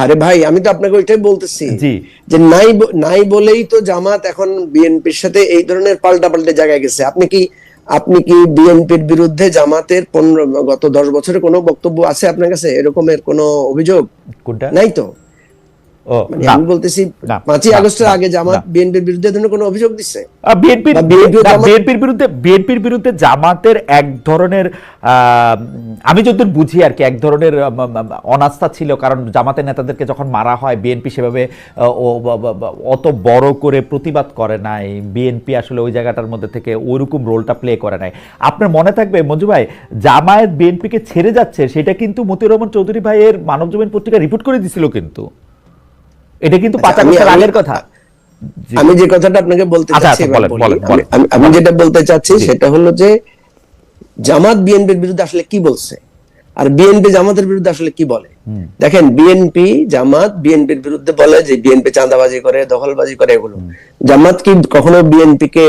আরে ভাই, আমি তো আপনাকে ওইটাই বলতেছি জি যে নাই নাই বলেই তো জামাত এখন বিএনপির সাথে এই ধরনের পাল্টাপাল্টে জায়গায় গেছে। আপনি কি বিএনপির বিরুদ্ধে জামাতের গত 10 বছরে কোনো বক্তব্য আছে আপনার কাছে, এরকমের কোনো অভিযোগ? কোনটা? নাই তো। ও মানে না আমি বলতেছি না 5ই না আগস্টের না আগে জামাত না বিএনপির বিরুদ্ধে ধরনের কোনো অভিযোগ দিচ্ছে? বিএনপির বা বিএনপিও জামাত বিএনপির বিরুদ্ধে জামাতের এক ধরনের আমি যতদূর বুঝি আর কি এক ধরনের অনাস্থা ছিল, কারণ জামাতের নেতাদেরকে যখন মারা হয় বিএনপি সেভাবে অত বড় করে প্রতিবাদ করে নাই। বিএনপি আসলে ওই জায়গাটার মধ্যে থেকে ওইরকম রোলটা প্লে করে নাই। আপনার মনে থাকবে মঞ্জু ভাই, জামায়াত বিএনপিকে ছেড়ে যাচ্ছে সেটা কিন্তু মতিউর রহমান চৌধুরী ভাইয়ের মানবজমিন পত্রিকা রিপোর্ট করে দিছিল, কিন্তু এটা কিন্তু 5 আগস্টের আগের কথা। আমি যে কথাটা আপনাকে বলতে চাচ্ছি, আমি যেটা বলতে চাচ্ছি সেটা হলো যে জামাত বিএনপির বিরুদ্ধে আসলে কি বলছে আর বিএনপি জামাতের বিরুদ্ধে আসলে কি বলে। দেখেন, জামাত বিএনপির বিরুদ্ধে বলে যে বিএনপি চাঁদাবাজি করে, দখলবাজি করে, এগুলো। জামাত কি কখনো বিএনপিকে,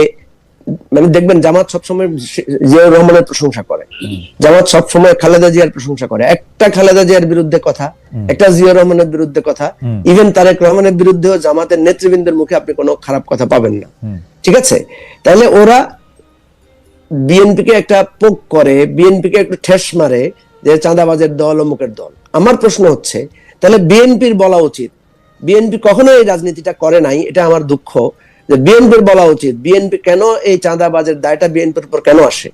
মানে দেখবেন জামাত সবসময় জিয়াউর রহমানের প্রশংসা করে, জামাত সবসময় খালেদা জিয়ার প্রশংসা করে। একটা খালেদা জিয়ার বিরুদ্ধে কথা, একটা জিয়াউর রহমানের বিরুদ্ধে কথা, ইভেন তারেক রহমানের বিরুদ্ধেও জামাতের নেতৃবৃন্দের মুখে আপনি কোনো খারাপ কথা পাবেন না। ঠিক আছে? তাহলে ওরা বিএনপিকে একটা পোক করে, বিএনপিকে একটু ঠেস মারে যে চাঁদাবাজের দল, অমুকের দল। আমার প্রশ্ন হচ্ছে, তাহলে বিএনপির বলা উচিত, বিএনপি কখনো এই রাজনীতিটা করে নাই, এটা আমার দুঃখ, যে বিএনপির বলা উচিত বিএনপি কেন এই চাঁদাবাজের দায়টা বিএনপির উপর কেন আসে।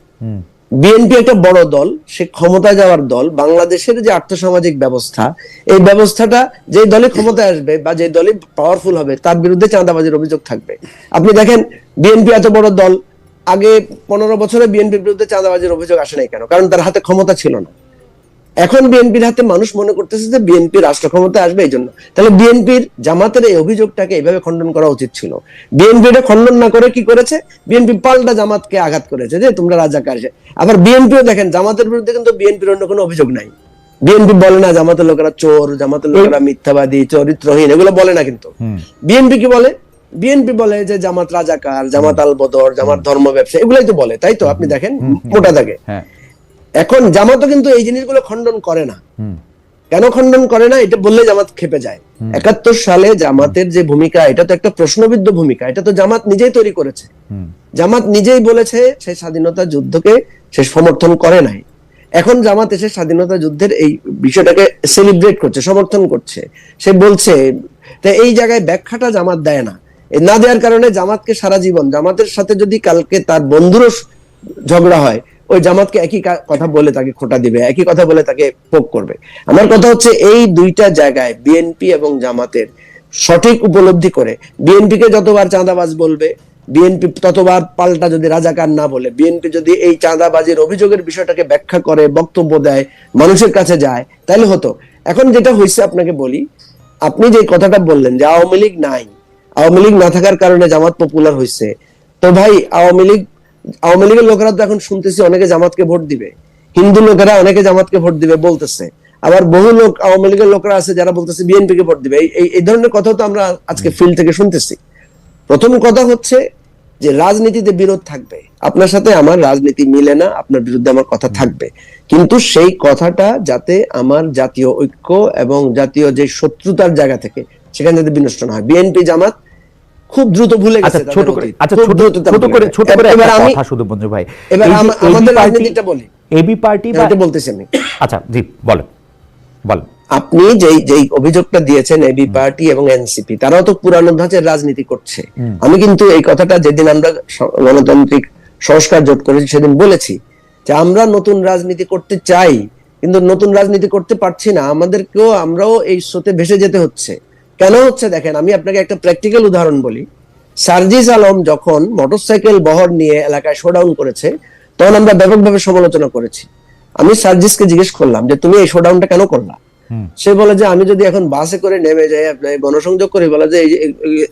বিএনপি একটা বড় দল, সে ক্ষমতায় যাওয়ার দল। বাংলাদেশের যে আর্থসামাজিক ব্যবস্থা, এই ব্যবস্থাটা যে দলে ক্ষমতায় আসবে বা যে দলে পাওয়ারফুল হবে তার বিরুদ্ধে চাঁদাবাজির অভিযোগ থাকবে। আপনি দেখেন বিএনপি এত বড় দল, আগে 15 বছরে বিএনপির বিরুদ্ধে চাঁদাবাজির অভিযোগ আসে নাই কেন? কারণ তার হাতে ক্ষমতা ছিল না। এখন বিএনপির হাতে মানুষ মনে করতেছে যে বিএনপি রাষ্ট্র ক্ষমতায় আসবে, এই জন্য। তাহলে বিএনপির জামাতের এই অভিযোগটাকে এইভাবে খণ্ডন করা উচিত ছিল। বিএনপি এটা খণ্ডন না করে কি করেছে, বিএনপি পাল্টা জামাতকে আঘাত করেছে যে তোমরা রাজাকার। আবার বিএনপিও দেখেন জামাতের বিরুদ্ধে কিন্তু বিএনপির অন্য কোনো অভিযোগ নাই। বিএনপি বলে না জামাতের লোকেরা চোর, জামাতের লোকেরা মিথ্যাবাদী, চরিত্রহীন, এগুলো বলে না। কিন্তু বিএনপি কি বলে? বিএনপি বলে যে জামাত রাজাকার, জামাত আল বদর, জামাত ধর্ম ব্যবসা, এগুলাই তো বলে, তাই তো? আপনি দেখেন মোটা দাগে। এখন জামাতও কিন্তু এই জিনিসগুলো খণ্ডন করে না। কেন খণ্ডন করে না? এটা বললে জামাত খেপে যায়। 71 সালে জামাতের যে ভূমিকা, এটা তো একটা প্রশ্নবিদ্ধ ভূমিকা, এটা তো জামাত নিজেই তৈরি করেছে। জামাত নিজেই বলেছে সে স্বাধীনতা যুদ্ধকে সে সমর্থন করে নাই। এখন জামাত এসে স্বাধীনতা যুদ্ধের এই বিষয়টাকে সেলিব্রেট করছে, সমর্থন করছে। সে বলছে, এই জায়গায় ব্যাখ্যাটা জামাত দেয় না। না দেওয়ার কারণে জামাতকে সারা জীবন, জামাতের সাথে যদি কালকে তার বন্ধুরও ঝগড়া হয়, ওই জামাতকে একই কথা বলে তাকে খোঁটা দিবে, একই কথা বলে তাকে পোক করবে। আমার কথা হচ্ছে এই দুইটা জায়গায় বিএনপি এবং জামাতের সঠিক উপলব্ধি করে, বিএনপিকে যতবার চাঁদাবাজ বলবে, বিএনপি ততবার পাল্টা যদি রাজাকার না বলে, বিএনপি যদি এই চাঁদাবাজির অভিযোগের বিষয়টাকে ব্যাখ্যা করে, বক্তব্য দেয়, মানুষের কাছে যায়, তাহলে হতো। এখন যেটা হয়েছে আপনাকে বলি, আপনি যে কথাটা বললেন যে আওয়ামী লীগ নাই, আওয়ামী লীগ না থাকার কারণে জামাত পপুলার হয়েছে, তো ভাই আওয়ামী লীগের লোকেরা তো এখন শুনতেছি অনেকে জামাতকে ভোট দিবে, হিন্দু লোকেরা অনেকে জামাতকে ভোট দিবে বলতেছে। আবার বহু লোক আওয়ামী লীগের লোকরা আছে যারা বলতেছে বিএনপি কে ভোট দিবে। এই ধরনের কথা তো আমরা আজকে ফিল্ড থেকে শুনতেছি। প্রথম কথা হচ্ছে যে রাজনীতিতে বিরোধ থাকবে, আপনার সাথে আমার রাজনীতি মিলে না, আপনার বিরুদ্ধে আমার কথা থাকবে, কিন্তু সেই কথাটা যাতে আমার জাতীয় ঐক্য এবং জাতীয় যে শত্রুতার জায়গা থেকে সেখানে যাতে বিনষ্ট না হয়। বিএনপি জামাত খুব দ্রুত ভুলে গেছে। ছোট করে এবার আমি শুধু মঞ্জু ভাই, এবার আমাদের রাজনীতিটা বলি, এবি পার্টি বা এটা বলতেছি আমি। আচ্ছা জি বলেন। আপনি যেই অভিযোগটা দিয়েছেন, এবি পার্টি এবং এনসিপি তারাও তো পুরানো ধাঁচের রাজনীতি করছে। আমি কিন্তু এই কথাটা যেদিন আমরা গণতান্ত্রিক সংস্কার জোট করেছি সেদিন বলেছি যে আমরা নতুন রাজনীতি করতে চাই, কিন্তু নতুন রাজনীতি করতে পারছি না, আমরাও এই স্রোতে ভেসে যেতে হচ্ছে। কেন হচ্ছে দেখেন, আমি আপনাকে একটা প্র্যাকটিক্যাল উদাহরণ বলি। সার্জিস আলম যখন মোটরসাইকেল বহর নিয়ে এলাকায় শোডাউন করেছে, তখন আমরা ব্যাপকভাবে সমালোচনা করেছি। আমি সার্জিসকে জিজ্ঞেস করলাম যে তুমি এই শোডাউনটা কেন করলা? সে বলে যে আমি যদি এখন বাসে করে নেমে যাই, গণসংযোগ করে, বলে যে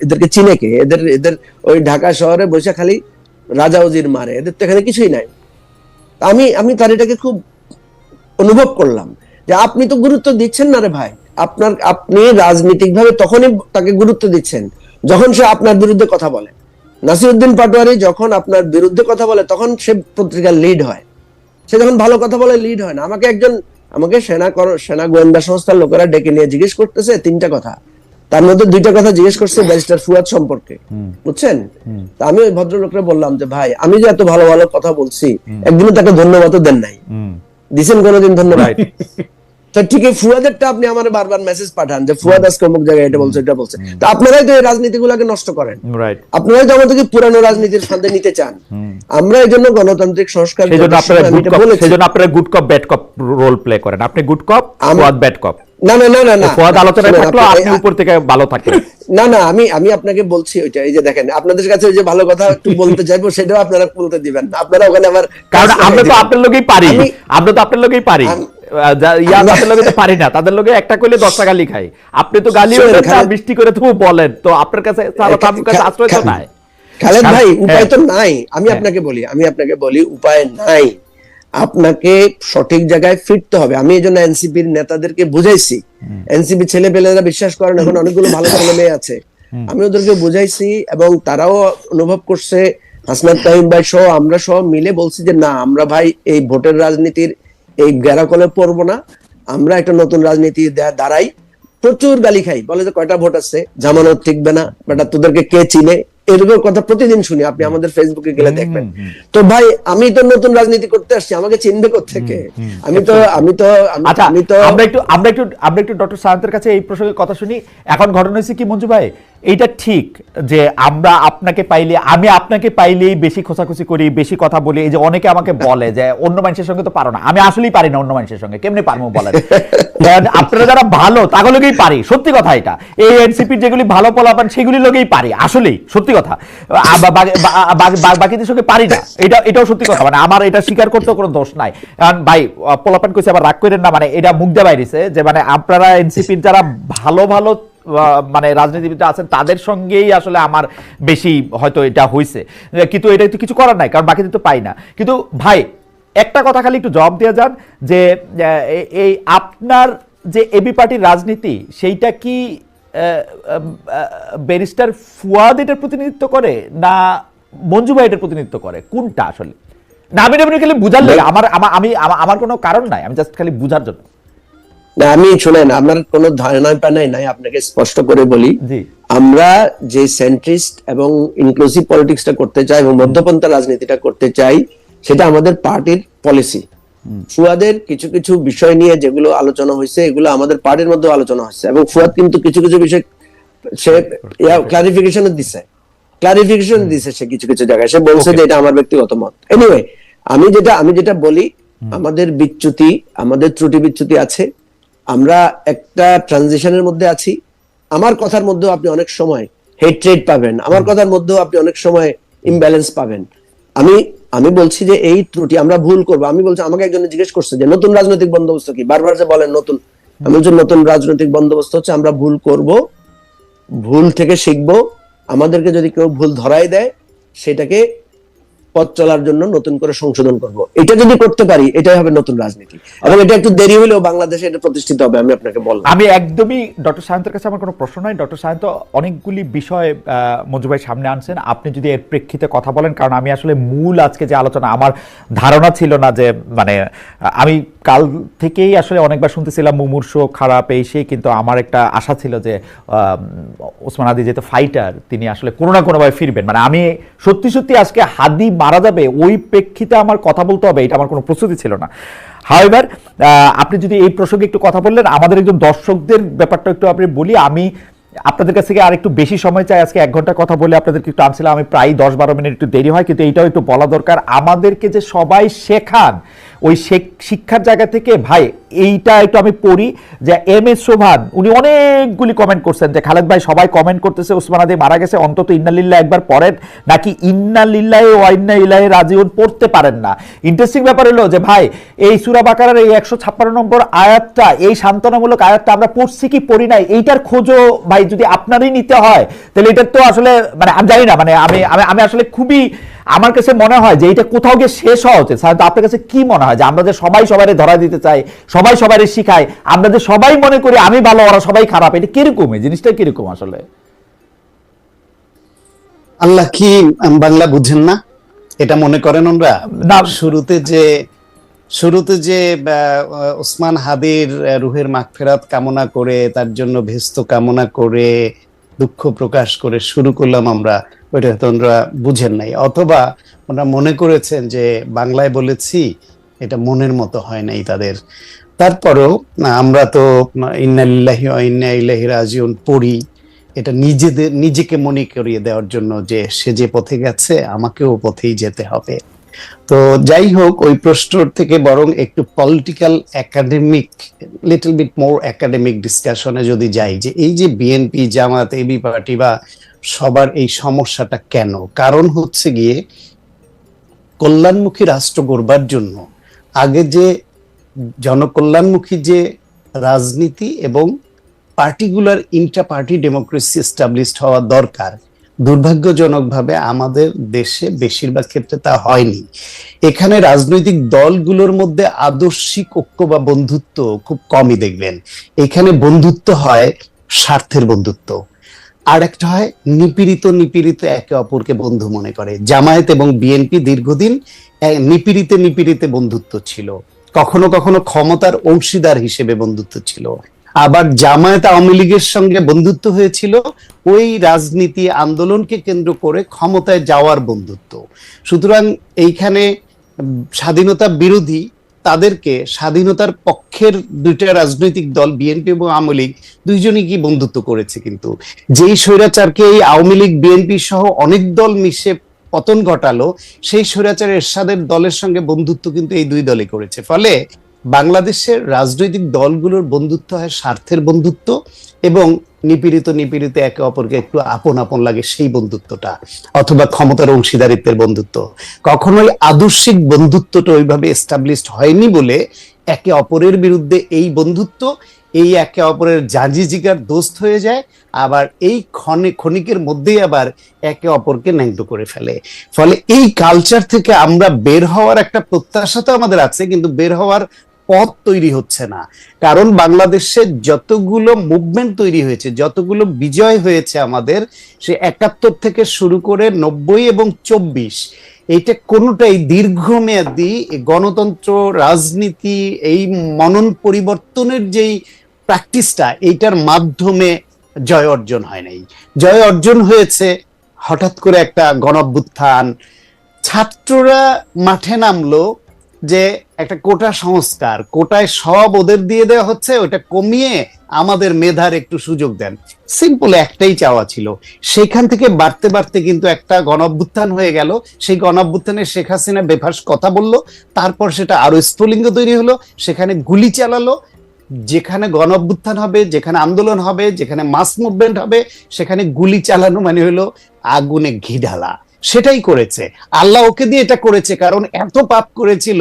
এদেরকে চিনে কে? এদের ওই ঢাকা শহরে বসে খালি রাজা উজির মারে, এদের তো এখানে কিছুই নাই। আমি তার এটাকে খুব অনুভব করলাম যে আপনি তো গুরুত্ব দিচ্ছেন না রে ভাই। আপনি রাজনৈতিক ভাবে তখনই তাকে গুরুত্ব দিচ্ছেন যখন সে আপনার বিরুদ্ধে কথা বলে। নাসিরউদ্দিন পাটোয়ারি যখন আপনার বিরুদ্ধে কথা বলে তখন সে পত্রিকার লিড হয়, সে যখন ভালো কথা বলে লিড হয় না। আমাকে একজন আমাকে সেনা গোয়েন্দা সংস্থার লোকেরা ডেকে নিয়ে জিজ্ঞেস করতেছে 3টা কথা, তার মধ্যে 2টা কথা জিজ্ঞেস করছে ব্যারিস্টার ফুয়াদ সম্পর্কে, বুঝছেন? তা আমি ওই ভদ্রলোককে বললাম যে ভাই, আমি যে এত ভালো ভালো কথা বলছি, একদিনও তাকে ধন্যবাদও দেন নাই, দিছেন কোনোদিন ধন্যবাদ? তো ঠিক ফুয়াদেরটা আপনি আমার বারবার মেসেজ পাঠান যে ফুয়াদ আজকে অমুক জায়গায় এটা বলছে এটা বলছে, তো আপনারাই তো এই রাজনীতিগুলোকে নষ্ট করেন, আপনারাই তো আমাদেরকে পুরানো রাজনীতির ফাঁদে নিতে চান। আমরা এই জন্য গণতান্ত্রিক সংস্কার, সেজন্য আপনারা গুড কপ ব্যাড কপ রোল প্লে করেন, আপনি গুড কপ, ফুয়াদ ব্যাড কপ। না না না না না, ফুয়াদ আলোচনায় থাকলো, আপনি উপর থেকে ভালো থাকলেন। না না, আমি আপনাকে বলছি ওইটা, এই যে দেখেন আপনাদের কাছে যে ভালো কথা একটু বলতে চাইবো সেটাও আপনারা বলতে দিবেন না, আপনারা ওখানে আবার, কারণ আমরা তো আপনার লোকেই পারি, আমরা তো আপনার লোকেই পারি, তাদের লোকে পারি না, তাদের লোকে একটা কইলে 10টা গালি খাই, আপনি তো গালি বৃষ্টি করে তো বলেন, তো আপনার কাছে আশ্রয় তো নাই। খালেদ ভাই, উপায় তো নাই, আমি আপনাকে বলি উপায় নাই, আপনাকে সঠিক জায়গায় ফিরতে হবে। আমি এই জন্য এনসিপির নেতাদেরকে বুঝাইছি, এনসিপি ছেলে পেলেরা বিশ্বাস করেন, এখন অনেকগুলো ভালো ছেলে মেয়ে আছে, আমি ওদেরকে বুঝাইছি এবং তারাও অনুভব করছে, হাসনাত তাহিম ভাই সহ আমরা সহ মিলে বলছি যে না, আমরা ভাই এই ভোটের রাজনীতির এই গ্যারাকলে পড়বো না, আমরা একটা নতুন রাজনীতি দাঁড়াই। প্রচুর গালি খাই, বলে যে কয়টা ভোট আছে, জামানত ঠিকবে না, বেটা তোদেরকে কে চিনে, এরকম কথা প্রতিদিন শুনি, আপনি আমাদের ফেসবুকে গেলে দেখবেন। তো ভাই, আমি তো নতুন রাজনীতি করতে আসছি, আমাকে চিনবে কোত্থেকে? আমরা একটু ডক্টর সায়েন্তের কাছে এই প্রসঙ্গে কথা শুনি। এখন ঘটনা হয়েছে কি মঞ্জু ভাই, এইটা ঠিক যে আমরা আপনাকে পাইলে, আমি আপনাকে পাইলেই বেশি খোঁচাখুচি করি, বেশি কথা বলি, এই যে অনেকে আমাকে বলে যে অন্য মানুষের সঙ্গে তো পারো না, আমি আসলেই পারি না অন্য মানুষের সঙ্গে, কেমনে পারবো বলেন? আপনারা যারা ভালো তাগুলোকেই পারি, সত্যি কথা এটা, এই এনসিপির যেগুলি ভালো ফলাফল সেগুলি লোকেই পারি, আসলেই সত্যি কথা, বাকিদের সঙ্গে পারি না, এটাও সত্যি কথা, মানে আমার এটা স্বীকার করতেও কোনো দোষ নাই। কারণ ভাই পোলাপান কইছে, আবার রাগ করেন না, মানে এটা মুখ দিয়ে বাইরেছে যে মানে আপনারা এনসিপির যারা ভালো ভালো মানে রাজনীতিবিদ আছেন তাদের সঙ্গেই আসলে আমার বেশি হয়তো এটা হয়েছে, কিন্তু এটা তো কিছু করার নাই, কারণ বাকিদের তো পাই না। কিন্তু ভাই একটা কথা খালি একটু জবাব দিয়ে যান যে এই আপনার যে এবি পার্টির রাজনীতি, সেইটা কি ব্যারিস্টার ফুয়াদ এটার প্রতিনিধিত্ব করে না মঞ্জু ভাই এটার প্রতিনিধিত্ব করে, কোনটা আসলে? না আমি খালি বুঝার লাগে, আমার কোনো কারণ নাই, আমি জাস্ট খালি বুঝার জন্য। না, আমি শুনেন, আপনার কোনো ধারণা নাই, আপনাকে স্পষ্ট করে বলি, আমরা যে সেন্ট্রিস্ট এবং ইনক্লুসিভ পলিটিক্সটা করতে চাই এবং মধ্যপন্থা রাজনীতিটা করতে চাই, সেটা আমাদের পার্টির পলিসি। ফুয়াদের কিছু কিছু বিষয় নিয়ে যেগুলো আলোচনা হয়েছে, এগুলো আমাদের পার্টির মধ্যে আলোচনা হয়েছে, এবং ফুয়াদ কিন্তু কিছু কিছু বিষয় সে ক্লারিফিকেশন দিছে সে কিছু কিছু জায়গায় সে বলছে যে এটা আমার ব্যক্তিগত মত। এনিওয়ে, আমি যেটা বলি, আমাদের বিচ্যুতি, আমাদের ত্রুটি বিচ্যুতি আছে, আমরা একটা ট্রানজিশনের মধ্যে আছি। আমার কথার মধ্যেও আপনি অনেক সময় হেট্রেড পাবেন, আমার কথার মধ্যেও আপনি অনেক সময় ইমব্যালেন্স পাবেন। আমি বলছি যে এই ত্রুটি আমরা ভুল করবো। আমি বলছি, আমাকে একজন জিজ্ঞেস করছে যে নতুন রাজনৈতিক বন্দোবস্ত কি, বারবার যে বলেন নতুন, আমি বলছি নতুন রাজনৈতিক বন্দোবস্ত হচ্ছে আমরা ভুল করব, ভুল থেকে শিখবো, আমাদেরকে যদি কেউ ভুল ধরাই দেয় সেটাকে পথ চলার জন্য নতুন করে সংশোধন করব। এটা যদি করতে পারি, এটাই হবে নতুন রাজনীতি, এবং এটা একটু দেরি হলেও বাংলাদেশে এটা প্রতিষ্ঠিত হবে, আমি আপনাকে বললাম। আমি একদমই ডক্টর সায়েন্তের কাছে আমার কোনো প্রশ্ন নাই। ডক্টর সায়েন্ত অনেকগুলি বিষয় মঞ্জু ভাই সামনে আনছেন, আপনি যদি এর প্রেক্ষিতে কথা বলেন, কারণ আমি আসলে মূল আজকে যে আলোচনা, আমার ধারণা ছিল না যে মানে আমি কাল থেকেই আসলে অনেকবার শুনতেছিলাম মুমূর্ষ খারাপ এই সেই, কিন্তু আমার একটা আশা ছিল যে ওসমান হাদি যেহেতু ফাইটার, তিনি আসলে কোনো না কোনোভাবে ফিরবেন, মানে আমি সত্যি সত্যি আজকে হাদি মারা যাবে ওই প্রেক্ষিতে আমার কথা বলতে হবে, এটা আমার কোনো প্রস্তুতি ছিল না। হাওয়েভার, আপনি যদি এই প্রসঙ্গে একটু কথা বললেন, আমাদের একজন দর্শকদের ব্যাপারটা একটু আপনি বলি। আমি আপনাদের কাছ থেকে আর একটু বেশি সময় চাই, আজকে 1 ঘন্টা কথা বলে আপনাদেরকে একটু আনছিলাম, আমি প্রায় 10-12 মিনিট একটু দেরি হয়, কিন্তু এইটাও একটু বলা দরকার। আমাদেরকে যে সবাই শেখান, ওই শিক্ষার জায়গা থেকে ভাই এইটা একটু আমি পড়ি যে MS শোভান উনি অনেকগুলি কমেন্ট করছেন যে খালেদ ভাই সবাই কমেন্ট করতেছে ওসমান হাদি মারা গেছে, অন্তত ইন্নালিল্লাহ একবার পড়েন, নাকি ইন্নালিল্লাহি ওয়া ইন্না ইলাইহি রাজিউন পড়তে পারেন না। ইন্টারেস্টিং ব্যাপার হলো যে ভাই এই সূরা বাকারার এই 156 নম্বর আয়াতটা, এই সান্ত্বনামূলক আয়াতটা আমরা পড়ছি কি পড়ি নাই, এইটার খোঁজও ভাই যদি আপনারই নিতে হয়, তাহলে এটা তো আসলে মানে আমি জানি না, মানে আমি আসলে খুবই, আমার কাছে মনে হয় যে এটা কোথাও গিয়ে শেষ হওয়া উচিত। আপনার কাছে কি মনে হয় যে আমরা যে সবাই সবাই ধরা দিতে চাই, সবাই সবাই শিখাই, আমরা যে সবাই মনে করি আমি ভালো ওরা সবাই খারাপ, এটা কিরকম, এই জিনিসটা কিরকম আসলে? আল্লাহ কি বাংলা বুঝেন না এটা মনে করেন ওরা? না, শুরুতে যে শুরুতে যে ওসমান হাদির রুহের মাগফিরাত কামনা করে, তার জন্য ভেস্ত কামনা করে, দুঃখ প্রকাশ করে শুরু করলাম আমরা, ওইটা তো ওনারা বুঝেন নাই, অথবা ওনারা মনে করেছেন যে বাংলায় বলেছি, এটা মনের মতো হয় নাই তাদের। তারপরেও আমরা তো ইন্না লিল্লাহি ওয়া ইন্না ইলাইহি রাজিউন পড়ি, এটা নিজেকে মনে করিয়ে দেওয়ার জন্য যে সে যে পথে গেছে আমাকেও পথেই যেতে হবে। তো যাই হোক, ওই প্রশ্ন থেকে বরং একটু political academic, little bit more academic ডিসকাশনে যদি যাই, যে এই যে বিএনপি, জামাত, এবি পার্টি বা সবার এই সমস্যাটা কেন, কারণ হচ্ছে গিয়ে কল্যাণমুখী রাষ্ট্র গড়বার জন্য আগে যে জনকল্যাণমুখী যে রাজনীতি এবং particular Intra party democracy established হওয়া দরকার, দুর্ভাগ্যজনকভাবে আমাদের দেশে বেশিরভাগ ক্ষেত্রে তা হয়নি। এখানে রাজনৈতিক দলগুলোর মধ্যে আদর্শিক ঐক্য বা বন্ধুত্ব খুব কমই দেখবেন। এখানে বন্ধুত্ব হয় স্বার্থের বন্ধুত্ব, আর একটা হয় নিপীড়িত একে অপরকে বন্ধু মনে করে। জামায়াত এবং বিএনপি দীর্ঘদিন নিপীড়িতে বন্ধুত্ব ছিল, কখনো কখনো ক্ষমতার অংশীদার হিসেবে বন্ধুত্ব ছিল। আবার জামায়াত আওয়ামী লীগের সঙ্গে বন্ধুত্ব হয়েছিল ওই রাজনীতি আন্দোলনকে কেন্দ্র করে ক্ষমতায় যাওয়ার বন্ধুত্ব। সুতরাং এইখানে স্বাধীনতা বিরোধী তাদেরকে স্বাধীনতার পক্ষের দুইটা রাজনৈতিক দল বিএনপি এবং আওয়ামী লীগ দুইজনই কি বন্ধুত্ব করেছে, কিন্তু যেই স্বৈরাচারকে এই আওয়ামী লীগ বিএনপি সহ অনেক দল মিশে পতন ঘটালো, সেই স্বৈরাচার এরশাদের দলের সঙ্গে বন্ধুত্ব কিন্তু এই দুই দলই করেছে। ফলে বাংলাদেশের রাজনৈতিক দলগুলোর বন্ধুত্ব হয় স্বার্থের বন্ধুত্ব এবং নিপীড়িত একে অপরকে একটু আপন আপন লাগে সেই বন্ধুত্বটা, অথবা ক্ষমতার অংশীদারিত্বের বন্ধুত্ব। কখনোই আদর্শিক বন্ধুত্বটা ওইভাবে এস্টাবলিশড হয়নি বলে একে অপরের বিরুদ্ধে এই বন্ধুত্ব, এই একে অপরের জাঁজিজিগার দোস্ত হয়ে যায়, আবার এই ক্ষণিকের মধ্যেই আবার একে অপরকে ন্যাংটো করে ফেলে। ফলে এই কালচার থেকে আমরা বের হওয়ার একটা প্রত্যাশা তো আমাদের আছে, কিন্তু বের হওয়ার পথ তৈরি হচ্ছে না। কারণ বাংলাদেশে যতগুলো মুভমেন্ট তৈরি হয়েছে, যতগুলো বিজয় হয়েছে আমাদের, সে ৭১ থেকে শুরু করে ৯০ এবং ২৪, এইটা কোনোটাই দীর্ঘমেয়াদী গণতন্ত্র, রাজনীতি, এই মনন পরিবর্তনের যেই প্র্যাকটিসটা, এইটার মাধ্যমে জয় অর্জন হয় নাই। জয় অর্জন হয়েছে হঠাৎ করে একটা গণঅভ্যুত্থান, ছাত্ররা মাঠে নামলো, যে একটা কোটা সংস্কার, কোটায় সব ওদের দিয়ে দেওয়া হচ্ছে, ওটা কমিয়ে আমাদের মেধার একটু সুযোগ দেন, সিম্পল একটাই চাওয়া ছিল। সেখান থেকে বাড়তে বাড়তে কিন্তু একটা গণঅভ্যুত্থান হয়ে গেল। সেই গণঅভ্যুত্থানে শেখ হাসিনা বেফাস কথা বলল, তারপর সেটা আরো স্ফুলিঙ্গ তৈরি হলো, সেখানে গুলি চালালো। যেখানে গণঅভ্যুত্থান হবে, যেখানে আন্দোলন হবে, যেখানে মাস মুভমেন্ট হবে, সেখানে গুলি চালানো মানে হলো আগুনে ঘি ঢালা। সেটাই করেছে আল্লাহ, ওকে দিয়ে এটা করেছে, কারণ এত পাপ করেছিল,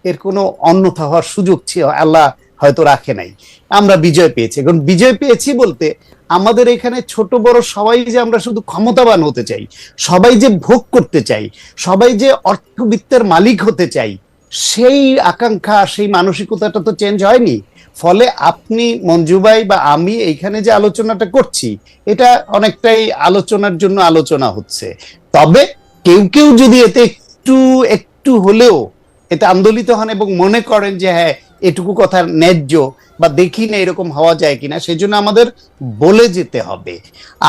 এর কোনো অন্যথা হওয়ার সুযোগ ছিল আল্লাহ হয়তো রাখে নাই। আমরা বিজয় পেয়েছি। এখন বিজয় পেয়েছি বলতে আমাদের এখানে ছোট বড় সবাই যে আমরা শুধু ক্ষমতাবান হতে চাই, সবাই যে ভোগ করতে চাই, সবাই যে অর্থবিত্তের মালিক হতে চাই, সেই আকাঙ্ক্ষা, সেই মানসিকতাটা তো চেঞ্জ হয়নি। ফলে আপনি, মঞ্জু ভাই বা আমি এইখানে যে আলোচনাটা করছি, এটা অনেকটাই আলোচনার জন্য আলোচনা হচ্ছে। তবে কেউ কেউ যদি এতে একটু হলেও এতে আন্দোলিত হন এবং মনে করেন যে হ্যাঁ এটুকু কথা ন্যায্য, বা দেখি না এরকম হওয়া যায় কিনা, সেজন্য আমাদের বলে যেতে হবে।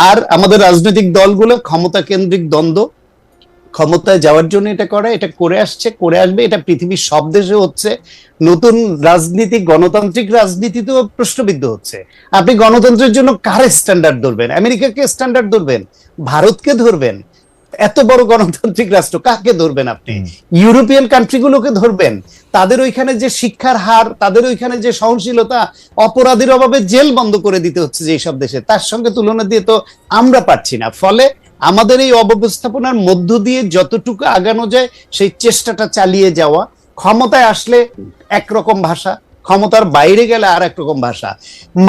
আর আমাদের রাজনৈতিক দলগুলো ক্ষমতা কেন্দ্রিক দ্বন্দ্ব, ক্ষমতায় যাওয়ার জন্য এটা করে, এটা করে আসছে, করে আসবে, এটা পৃথিবীর সব দেশে হচ্ছে। নতুন রাজনীতি, গণতান্ত্রিক রাজনীতি তো প্রশ্নবিদ্ধ হচ্ছে। আপনি গণতন্ত্রের জন্য কার স্ট্যান্ডার্ড ধরবেন? আমেরিকাকে স্ট্যান্ডার্ড ধরবেন? ভারতকে ধরবেন? এত বড় গণতান্ত্রিক রাষ্ট্র কাকে ধরবেন আপনি? ইউরোপিয়ান কান্ট্রিগুলোকে ধরবেন? তাদের ওইখানে যে শিক্ষার হার, তাদের ওইখানে যে সহনশীলতা, অপরাধীর অভাবে জেল বন্ধ করে দিতে হচ্ছে যে সব দেশে, তার সঙ্গে তুলনা দিয়ে তো আমরা পারছি না। ফলে আমাদের এই অব্যবস্থাপনার মধ্য দিয়ে যতটুকু আগানো যায় সেই চেষ্টাটা চালিয়ে যাওয়া। ক্ষমতায় আসলে একরকম ভাষা, ক্ষমতার বাইরে গেলে আর একরকম ভাষা।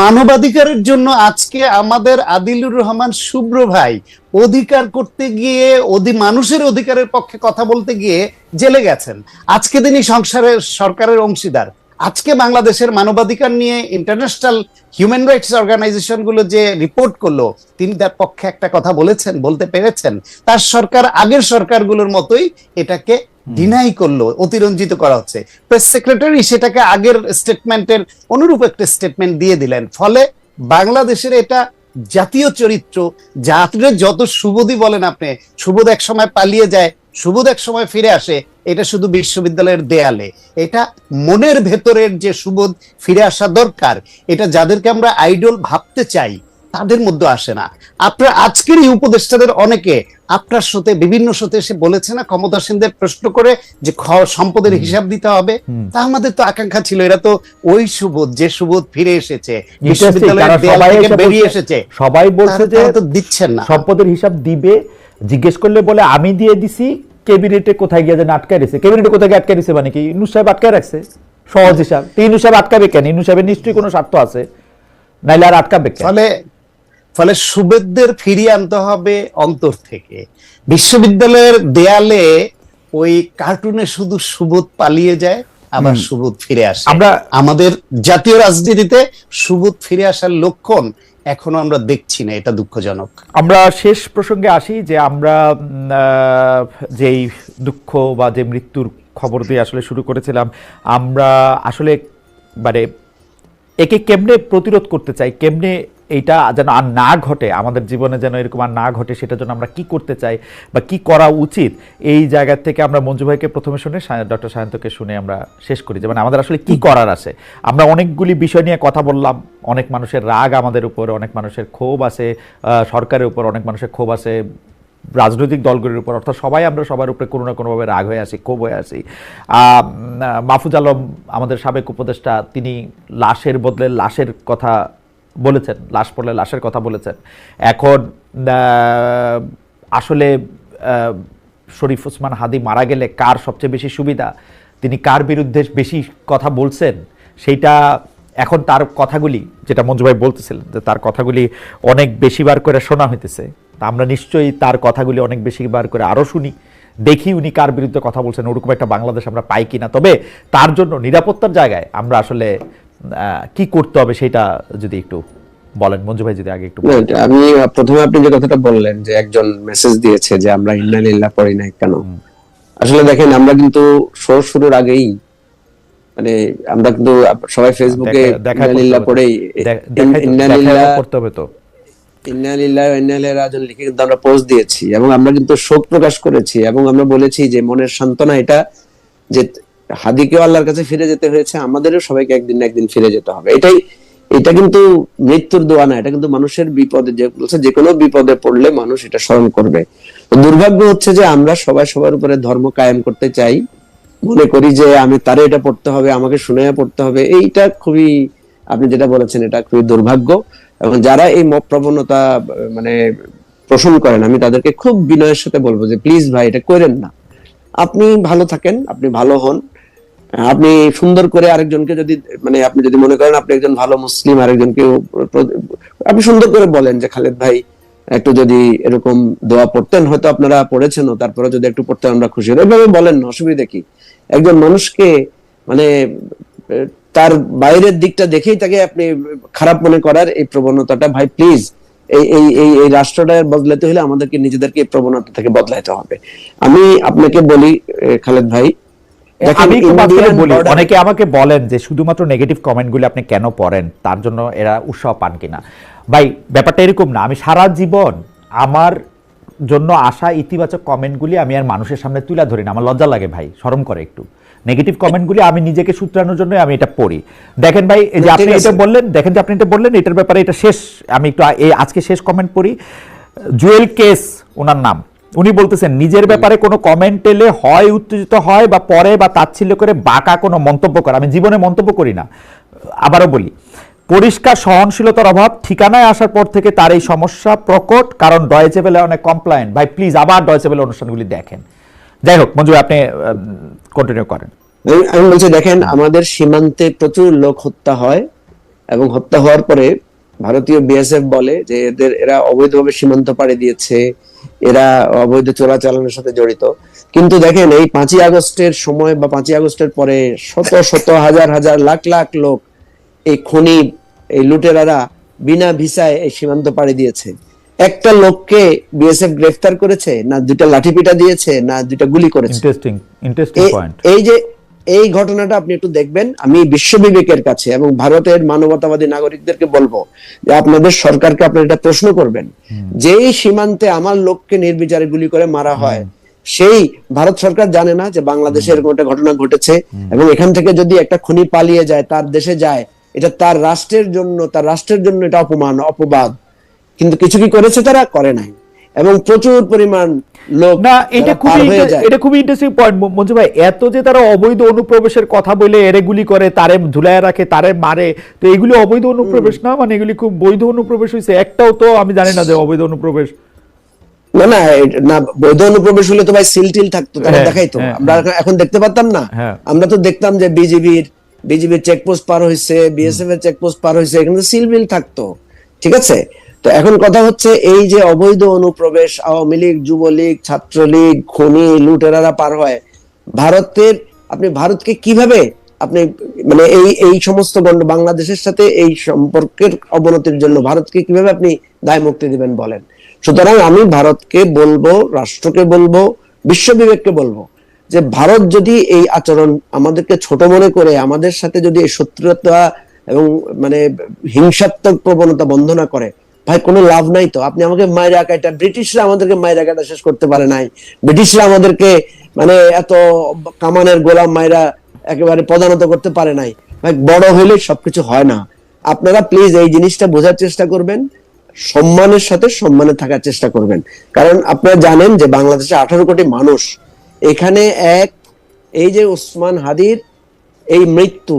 মানবাধিকারের জন্য আজকে আমাদের আদিলুর রহমান শুভ্র ভাই অধিকার করতে গিয়ে, মানুষের অধিকারের পক্ষে কথা বলতে গিয়ে জেলে গেছেন। আজকে তিনি সরকারের অংশীদার। আজকে বাংলাদেশের মানবাধিকার নিয়ে ইন্টারন্যাশনাল হিউম্যান রাইটস অর্গানাইজেশন গুলো যে রিপোর্ট করলো, তিনি তার পক্ষে একটা কথা বলেছেন, বলতে পেরেছেন? তার সরকার আগের সরকারগুলোর মতোই এটাকে ডিনাই করলো, অতিরঞ্জিত করা হচ্ছে। প্রেস সেক্রেটারি সেটাকে আগের স্টেটমেন্টের অনুরূপ একটা স্টেটমেন্ট দিয়ে দিলেন। ফলে বাংলাদেশের এটা জাতীয় চরিত্র, যাত্রে যত সুবোধই বলেন আপনি, সুবোধ এক সময় পালিয়ে যায়, সুবোধ এক সময় ফিরে আসে, এটা শুধু বিশ্ববিদ্যালয়ের দেয়ালে। এটা মনের ভেতরের যে সুবোধ ফিরে আসা দরকার, এটা যাদেরকে আমরা আইডল ভাবতে চাই তাদের মধ্যে আসে না। আপনার আজকের এই উপদেষ্টাদের অনেকে আপনার সাথে বিভিন্ন সাথে এসে বলেছে না, ক্ষমতাসীনদের প্রশ্ন করে যে সম্পদের হিসাব দিতে হবে। তা আমাদের তো আকাঙ্ক্ষা ছিল, এরা তো ওই সুবোধ, যে সুবোধ ফিরে এসেছে, বিশ্ববিদ্যালয়ের দেয়াল থেকে বেরিয়ে এসেছে, সবাই বলছে যে তো দিচ্ছেন না, সম্পদের হিসাব দিবে। জিজ্ঞেস করলে বলে আমি দিয়ে দিছি, ক্যাবিনেটে কোথায় গিয়ে যেন আটকায় দিছে। ক্যাবিনেটে কোথায় গিয়ে আটকায় দিছে মানে কি? ইউনূস সাহেব আটকায় রাখছে, সহজ হিসাব। ইউনূস সাহেব আটকাবে কেন? ইউনূস সাহেবের নিশ্চয়ই কোনো স্বার্থ আছে, নাইলে আর আটকাবে কেন? ফলে সুবোধদের ফিরিয়ে আনতে হবে অন্তর থেকে। বিশ্ববিদ্যালয়ের দেয়ালে ওই কার্টুনে শুধু সুবোধ পালিয়ে যায়, আবার সুবোধ ফিরে আসে। আমরা আমাদের জাতীয় রাজনীতিতে সুবোধ ফিরে আসার লক্ষণ এখনো আমরা দেখছি না, এটা দুঃখজনক। আমরা শেষ প্রসঙ্গে আসি যে আমরা যেই দুঃখ বা যে মৃত্যুর খবর দিয়ে আসলে শুরু করেছিলাম, আমরা আসলে মানে একে কেমনে প্রতিরোধ করতে চাই, কেমনে এইটা যেন আর না ঘটে, আমাদের জীবনে যেন এরকম আর না ঘটে, সেটার জন্য আমরা কি করতে চাই বা কি করা উচিত, এই জায়গা থেকে আমরা মঞ্জু ভাইকে প্রথমে শুনে ডক্টর সায়ন্তকে শুনে আমরা শেষ করি যে মানে আমাদের আসলে কি করার আছে। আমরা অনেকগুলি বিষয় নিয়ে কথা বললাম, অনেক মানুষের রাগ আমাদের উপর, অনেক মানুষের ক্ষোভ আছে সরকারের উপর, অনেক মানুষের ক্ষোভ আছে রাজনৈতিক দলগুলির উপর, অর্থাৎ সবাই আমরা সবার উপরে কোনো না কোনোভাবে রাগ হয়ে আসি, ক্ষোভ হয়ে আসি। মাহফুজ আলম আমাদের সাবেক উপদেষ্টা, তিনি লাশের বদলে লাশের কথা বলেছেন, লাশ পড়লে লাশের কথা বলেছেন। এখন আসলে শরীফ ওসমান হাদি মারা গেলে কার সবচেয়ে বেশি সুবিধা, তিনি কার বিরুদ্ধে বেশি কথা বলছেন, সেইটা এখন তার কথাগুলি, যেটা মঞ্জু ভাই বলতেছিলেন যে তার কথাগুলি অনেক বেশিবার করে শোনা হইতেছে, তা আমরা নিশ্চয়ই তার কথাগুলি অনেক বেশিবার করে আরও শুনি, দেখি উনি কার বিরুদ্ধে কথা বলছেন, ওরকম একটা বাংলাদেশ আমরা পাই কিনা। তবে তার জন্য নিরাপত্তার জায়গায় আমরা আসলে কি করতে হবে সেটা যদি একটু বলেন মঞ্জু ভাই, যদি আগে একটু। আমি প্রথমে আপনি যে কথাটা বললেন যে একজন মেসেজ দিয়েছে যে আমরা ইন্না লিল্লাহ পড়ি নাই কেন, আসলে দেখেন আমরা কিন্তু শো শুরুর আগেই মানে আমরা কিন্তু সবাই ফেসবুকে ইন্না লিল্লাহ পড়েই ইন্না লিল্লাহ করতে হবে, তো ইন্না লিল্লাহি ওয়া ইন্না ইলাইহি রাজিউন লিখে কিন্তু আমরা পোস্ট দিয়েছি এবং আমরা কিন্তু শোক প্রকাশ করেছি এবং আমরা বলেছি যে মনের সান্ত্বনা এটা যে হাদিকেও আল্লাহর কাছে ফিরে যেতে হয়েছে, আমাদেরও সবাইকে একদিন না একদিন ফিরে যেতে হবে। এটা কিন্তু মৃত্যুর দোয়া না, এটা কিন্তু মানুষের বিপদে, যে কোনো বিপদে পড়লে মানুষ এটা স্মরণ করবে। দুর্ভাগ্য হচ্ছে যে আমরা সবাই সবার উপরে ধর্ম কায়েম করতে চাই, মনে করি যে আমি তারে এটা পড়তে হবে, আমাকে শুনাইয়া পড়তে হবে। এইটা খুবই, আপনি যেটা বলেছেন এটা খুবই দুর্ভাগ্য। এবং যারা এই মত প্রবণতা মানে পোষণ করেন, আমি তাদেরকে খুব বিনয়ের সাথে বলবো যে প্লিজ ভাই এটা করেন না। আপনি ভালো থাকেন, আপনি ভালো হন, আপনি সুন্দর করে আরেকজনকে যদি মানে আপনি যদি মনে করেন আপনি একজন ভালো মুসলিম, আরেকজনকে আপনি সুন্দর করে বলেন যে খালেদ ভাই একটু যদি এরকম দোয়া পড়তেন, হয়তো আপনারা পড়েছেনও, তারপরে যদি একটু পড়তেন আমরা খুশি হই। এভাবে বলেন না, অসুবিধা কি? একজন মানুষকে মানে তার বাইরের দিকটা দেখেই তাকে আপনি খারাপ মনে করার এই প্রবণতাটা, ভাই প্লিজ এই রাষ্ট্রটা বদলাতে হলে আমাদেরকে নিজেদেরকে এই প্রবণতা থেকে বদলাতে হবে। আমি আপনাকে বলি খালেদ ভাই, আমি বলি, অনেকে আমাকে বলেন যে শুধুমাত্র নেগেটিভ কমেন্টগুলি আপনি কেন পড়েন, তার জন্য এরা উৎসাহ পান কিনা। ভাই ব্যাপারটা এরকম না, আমি সারা জীবন আমার জন্য আসা ইতিবাচক কমেন্টগুলি আমি আর মানুষের সামনে তুলে ধরি না, আমার লজ্জা লাগে ভাই, শরম করে একটু। নেগেটিভ কমেন্টগুলি আমি নিজেকে সূত্রানোর জন্য আমি এটা পড়ি। দেখেন ভাই, এই যে আপনি এটা বললেন, দেখেন যে আপনি এটা বললেন, এটার ব্যাপারে এটা শেষ, আমি একটু আজকে শেষ কমেন্ট পড়ি। জুয়েল কেস ওনার নাম, উনি বলতেছেন নিজের ব্যাপারে কোনো কমেন্ট এলে হয় উত্তেজিত হয় বা পরে বা তাচ্ছিল্য করে বাঁকা কোনো মন্তব্য করে, আমি জীবনে মন্তব্য করি না। আবারও বলি, পরিষ্কার সহনশীলতার অভাব, ঠিকানায় আসার পর থেকে তার এই সমস্যা প্রকট, কারণ ডয়েচে ভেলে অনেক কমপ্লায়েন্ট। ভাই প্লিজ আবার ডয়েচে ভেলে অনুষ্ঠানগুলি দেখেন। যাই হোক মঞ্জু, আপনি কন্টিনিউ করেন। আমি বলছি দেখেন, আমাদের সীমান্তে প্রচুর লোক হত্যা হয় এবং হত্যা হওয়ার পরে ভারতীয় বিএসএফ বলে যে এরা অবৈধভাবে সীমান্ত পাড়ি দিয়েছে, এরা অবৈধ চোরাচালানের সাথে জড়িত। কিন্তু দেখেন এই 5ই আগস্টের সময় বা 5ই আগস্টের পরে শত শত হাজার হাজার লাখ লাখ লোক, এই খনি, এই লুটেরারা বিনা ভিসায় এই সীমান্ত পাড়ি দিয়েছে। একটা লোককে বিএসএফ গ্রেফতার করেছে না, 2টা লাঠিপিটা দিয়েছে না, 2টা গুলি করেছে। Interesting point. এই যে এই ঘটনাটা আপনি একটু দেখবেন। আমি বিশ্ব বিবেকের কাছে এবং ভারতের মানবতাবাদী নাগরিকদেরকে বলবো যে আপনাদের সরকারকে আপনারা এটা প্রশ্ন করবেন, যেই সীমান্তে আমার লোককে নির্বিচারে গুলি করে মারা হয়, সেই ভারত সরকার জানে না যে বাংলাদেশে এরকম একটা ঘটনা ঘটেছে, এবং এখান থেকে যদি একটা খনি পালিয়ে যায়, তার দেশে যায়, এটা তার রাষ্ট্রের জন্য এটা অপমান, অপবাদ। কিন্তু কিছু কি করেছে? তারা করে নাই। এবং প্রচুর পরিমাণ লোক না, এটা খুবই ইন্টারেস্টিং পয়েন্ট মঞ্জু ভাই। এত যে তারা অবৈধ অনুপ্রবেশের কথা বলে এরে গুলি করে, তারে ঝুলায় রাখে, তারে মারে, তো এগুলি অবৈধ অনুপ্রবেশ না? মানে এগুলি খুব বৈধ অনুপ্রবেশ হয়েছে? একটাও তো আমি জানি না যে অবৈধ অনুপ্রবেশ। না না না, বৈধ অনুপ্রবেশ হলে তো ভাই সিল টিল থাকতো, তারা দেখাইতো। আমরা এখন দেখতে পারতাম না? আমরা তো দেখতাম যে বিজিবির চেকপোস্ট পার হয়েছে, বিএসএফ এর চেকপোস্ট পার হয়েছে, এখানে সিল বিল থাকতো। ঠিক আছে? তো এখন কথা হচ্ছে এই যে অবৈধ অনুপ্রবেশ, আওয়ামী লীগ, যুবলীগ, ছাত্রলীগ, খনি, লুটেরারা পার হয় ভারতের, আপনি ভারতকে কিভাবে আপনি মানে এই সমস্ত বাংলাদেশের সাথে এই সম্পর্কের অবনতির জন্য ভারতকে কিভাবে আপনি দায় মুক্তি দিবেন বলেন? সুতরাং আমি ভারতকে বলবো, রাষ্ট্রকে বলবো, বিশ্ব বিবেককে বলবো যে ভারত যদি এই আচরণ আমাদেরকে ছোট মনে করে, আমাদের সাথে যদি এই শত্রুতা এবং মানে হিংসাত্মক প্রবণতা বন্ধ না করে, ভাই কোনো লাভ নাই। তো আপনি আমাকে মাইরা কাটা, ব্রিটিশরা আমাদেরকে মাইরা কাটা শেষ করতে পারে নাই, ব্রিটিশরা আমাদেরকে মানে এত কামানের গোলাম মাইরা একেবারে প্রধানত করতে পারে নাই। ভাই বড় হইলে সবকিছু হয় না। আপনারা প্লিজ এই জিনিসটা বোঝার চেষ্টা করবেন, সম্মানের সাথে সম্মানে থাকার চেষ্টা করবেন। কারণ আপনারা জানেন যে বাংলাদেশে 18 কোটি মানুষ, এখানে এই যে ওসমান হাদির এই মৃত্যু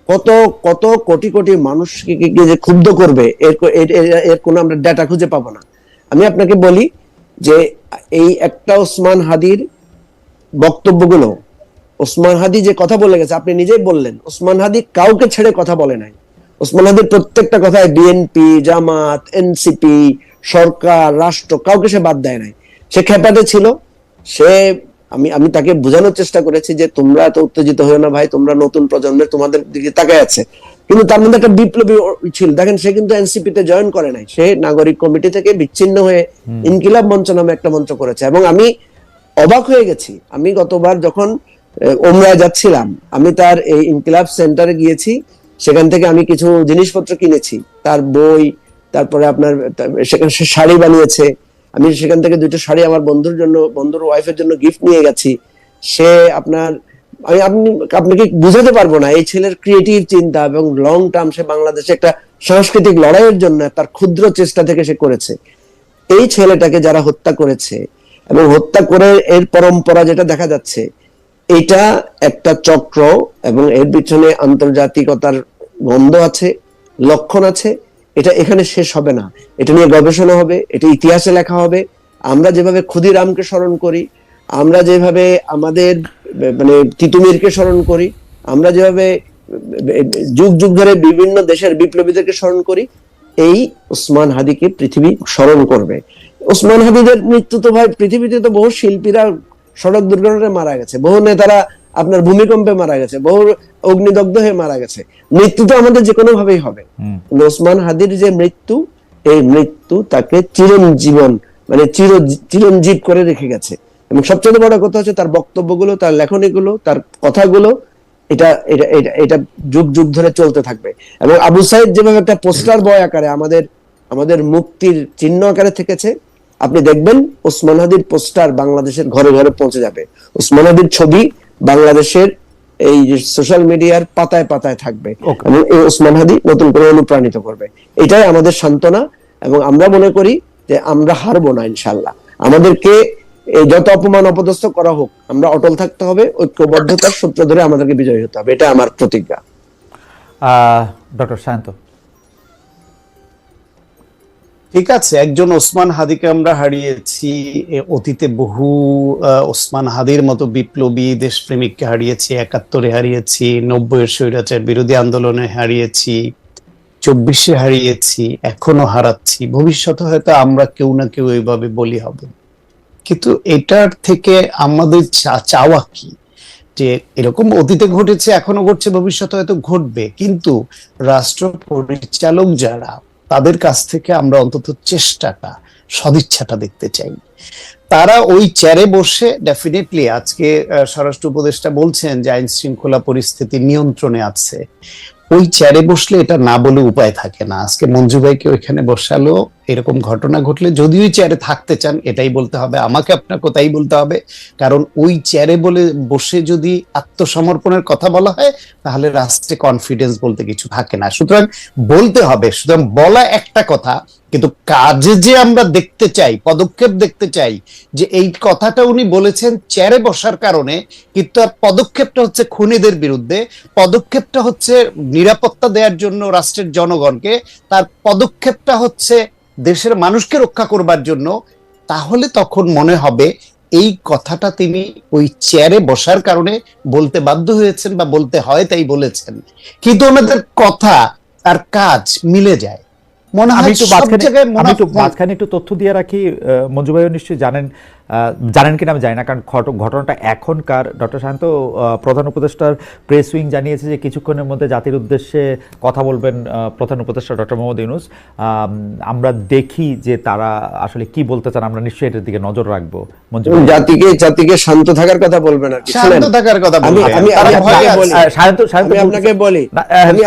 কত কত কোটি কোটি মানুষকে যে ক্ষুব্ধ করবে, এর কোনো আমরা ডাটা খুঁজে পাবো না। আমি আপনাকে বলি যে এই একটা ওসমান হাদির বক্তব্যগুলো, ওসমান হাদি যে কথা বলে গেছে, আপনি নিজেই বললেন ওসমান হাদি কাউকে ছেড়ে কথা বলে নাই। ওসমান হাদির প্রত্যেকটা কথায় বিএনপি, জামাত, এনসিপি, সরকার, রাষ্ট্র, কাউকে সে বাদ দেয় নাই। সে খেপাতে ছিল। সে আমি তাকে বোঝানোর চেষ্টা করেছি যে তোমরা এত উত্তেজিত হয়েও না ভাই, তোমরা নতুন প্রজন্মের, তোমাদের দিকে তাকায় আছে। কিন্তু তার মধ্যে একটা বিপ্লবী ছিল। দেখেন, সে কিন্তু এনসিপি তে জয়েন করে নাই, সে নাগরিক কমিটি থেকে বিচ্ছিন্ন হয়ে ইনকিলাব মঞ্চ নামে একটা মঞ্চ করেছে। এবং আমি অবাক হয়ে গেছি, আমি গতবার যখন ওমরায় যাচ্ছিলাম, আমি তার এই ইনকিলাব সেন্টারে গিয়েছি, সেখান থেকে আমি কিছু জিনিসপত্র কিনেছি, তার বই, তারপরে আপনার সেখানে সে শাড়ি বানিয়েছে, আমি সেখান থেকে 2টা শাড়ি আমার বন্ধুর ওয়াইফের জন্য গিফট নিয়ে গেছি। সে আপনাকে বুঝাতে পারবো না এই ছেলের ক্রিয়েটিভ চিন্তা এবং লং টার্ম সে বাংলাদেশে একটা সাংস্কৃতিক লড়াইয়ের জন্য তার ক্ষুদ্র চেষ্টা থেকে সে করেছে। এই ছেলেটাকে যারা হত্যা করেছে এবং হত্যা করে এর পরম্পরা যেটা দেখা যাচ্ছে, এটা একটা চক্র এবং এর পিছনে আন্তর্জাতিকতার গন্ধ আছে, লক্ষণ আছে। এটা এখানে শেষ হবে না, এটা নিয়ে গবেষণা হবে, এটা ইতিহাসে লেখা হবে। আমরা যেভাবে ক্ষুদিরামকে স্মরণ করি, আমরা যেভাবে আমাদের মানে তিতুমিরকে স্মরণ করি, আমরা যেভাবে যুগ যুগ ধরে বিভিন্ন দেশের বিপ্লবীদেরকে স্মরণ করি, এই ওসমান হাদিকে পৃথিবী স্মরণ করবে। ওসমান হাদিদের মৃত্যু তো ভাই, পৃথিবীতে তো বহু শিল্পীরা সড়ক দুর্ঘটনায় মারা গেছে, বহু নেতারা আপনার ভূমিকম্পে মারা গেছে, বহু অগ্নিদগ্ধ হয়ে মারা গেছে। মৃত্যু তো আমাদের যে কোনো ভাবেই হবে। ওসমান হাদির যে মৃত্যু, এই মৃত্যু তাকে চিরঞ্জীবন মানে চিরঞ্জীব করে রেখে গেছে। এবং সবচেয়ে বড় কথা হচ্ছে তার বক্তব্যগুলো, তার লেখনীগুলো, তার কথাগুলো, এটা যুগ যুগ ধরে চলতে থাকবে। এবং আবু সাইদ যেভাবে একটা পোস্টার বয় আকারে আমাদের মুক্তির চিহ্ন আকারে থেকেছে, আপনি দেখবেন ওসমান হাদির পোস্টার বাংলাদেশের ঘরে ঘরে পৌঁছে যাবে। ওসমান হাদির ছবি বাংলাদেশের এই সোশ্যাল মিডিয়ার পাতায় পাতায় থাকবে এবং এই ওসমান হাদি নতুন করে অনুপ্রাণিত করবে। এটাই আমাদের সান্ত্বনা। এবং আমরা মনে করি যে আমরা হারবো না ইনশাল্লাহ। আমাদেরকে যত অপমান অপদস্থ করা হোক, আমরা অটল থাকতে হবে, ঐক্যবদ্ধতার সূত্র ধরে আমাদেরকে বিজয়ী হতে হবে, এটা আমার প্রতিজ্ঞা। ডক্টর সায়ন্ত, ঠিক আছে, একজন ওসমান হাদিকে আমরা হারিয়েছি, অতীতে বহু ওসমান হাদির মতো বিপ্লবী দেশপ্রেমিককে হারিয়েছি, 71-এ হারিয়েছি, 90-এর স্বৈরাচার বিরোধী আন্দোলনে হারিয়েছি, 24-এ হারিয়েছি, এখনো হারাচ্ছি, ভবিষ্যতে হয়তো আমরা কেউ না কেউ এইভাবে বলি হব। কিন্তু এটার থেকে আমাদের চাওয়া কি, যে এরকম অতীতে ঘটেছে, এখনো ঘটছে, ভবিষ্যতে হয়তো ঘটবে, কিন্তু রাষ্ট্র পরিচালক যারা, তাদের কাছ থেকে আমরা অন্তত চেষ্টাটা, সদিচ্ছাটা দেখতে চাই। তারা ওই চেয়ারে বসে, ডেফিনেটলি আজকে স্বরাষ্ট্র উপদেষ্টা বলছেন যে আইন শৃঙ্খলা পরিস্থিতি নিয়ন্ত্রণে আছে, ওই চেয়ারে বসলে এটা না বলে উপায় থাকে না। আজকে মঞ্জু ভাইকে ওইখানে বসালো, এরকম ঘটনা ঘটলে যদি ওই চেয়ারে থাকতে চান এটাই বলতে হবে, আমাকে আপনাকে তাই বলতে হবে, কারণ ওই চেয়ারে বসে যদি আত্মসমর্পণের কথা বলা হয় তাহলে রাষ্ট্রে কনফিডেন্স বলতে কিছু থাকে না। সুতরাং বলতে হবে, সুতরাং বলা একটা কথা, কিন্তু কাজে যে আমরা দেখতে চাই, পদক্ষেপ দেখতে চাই, যে এই কথাটা উনি বলেছেন চেয়ারে বসার কারণে, কিন্তু তার পদক্ষেপটা হচ্ছে খুনিদের বিরুদ্ধে, পদক্ষেপটা হচ্ছে নিরাপত্তা দেওয়ার জন্য রাষ্ট্রের জনগণকে, তার পদক্ষেপটা হচ্ছে দেশের মানুষকে রক্ষা করবার জন্য, তাহলে তখন মনে হবে এই কথাটা তিনি ওই চেয়ারে বসার কারণে বলতে বাধ্য হয়েছেন বা বলতে হয় তাই বলেছেন। কিন্তু ওনাদের কথা আর কাজ মিলে যায়। মনে হয় আমি একটু মাঝখানে একটু তথ্য দিয়ে রাখি, মঞ্জু ভাইও নিশ্চয়ই জানেন কিনা আমি জানি না, কারণ ঘটনাটা এখনকার ডক্টর শান্ত প্রধান উপদেষ্টার প্রেস উইং জানিয়েছে যে কিছুক্ষণের মধ্যে জাতির উদ্দেশ্যে কথা বলবেন প্রধান উপদেষ্টা ডক্টর মোহাম্মদ ইউনূস। আমরা দেখি যে তারা আসলে কি বলতে চান, আমরা নিশ্চয়ই এটার দিকে নজর রাখবো। মঞ্জু ভাই, জাতিকে শান্ত থাকার কথা বলবেন, আর শান্ত থাকার কথা বলবেন। আমি আপনাকে বলি,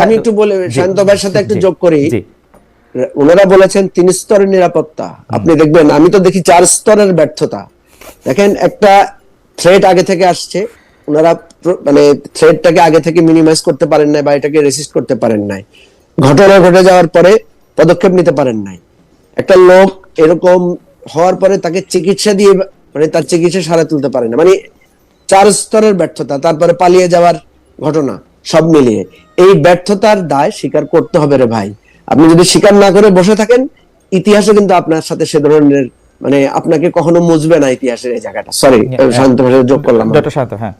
আমি একটু বলে শান্ত ভাইয়ের সাথে একটু যোগ করি। ওনারা বলেছেন 3 স্তরের নিরাপত্তা, আপনি দেখবেন আমি তো দেখি 4 স্তরের ব্যর্থতা। দেখেন, একটা থ্রেট আগে থেকে আসছে, ওনারা মানে থ্রেটটাকে আগে থেকে মিনিমাইজ করতে পারেন নাই বা এটাকে রেসিস্ট করতে পারেন নাই, ঘটনা ঘটে যাওয়ার পরে পদক্ষেপ নিতে পারেন নাই। একটা লোক এরকম হওয়ার পরে তাকে চিকিৎসা দিয়ে মানে তার চিকিৎসা সারা তুলতে পারে না, মানে 4 স্তরের ব্যর্থতা, তারপরে পালিয়ে যাওয়ার ঘটনা, সব মিলিয়ে এই ব্যর্থতার দায় স্বীকার করতে হবে রে ভাই। আপনি যদি স্বীকার না করে বসে থাকেন, ইতিহাসে কিন্তু আপনার সাথে সে ধরনের মানে আপনাকে কখনো মুছবে না ইতিহাসের এই জায়গাটা। সরি, শান্ত ভাষায় যোগ করলাম। হ্যাঁ,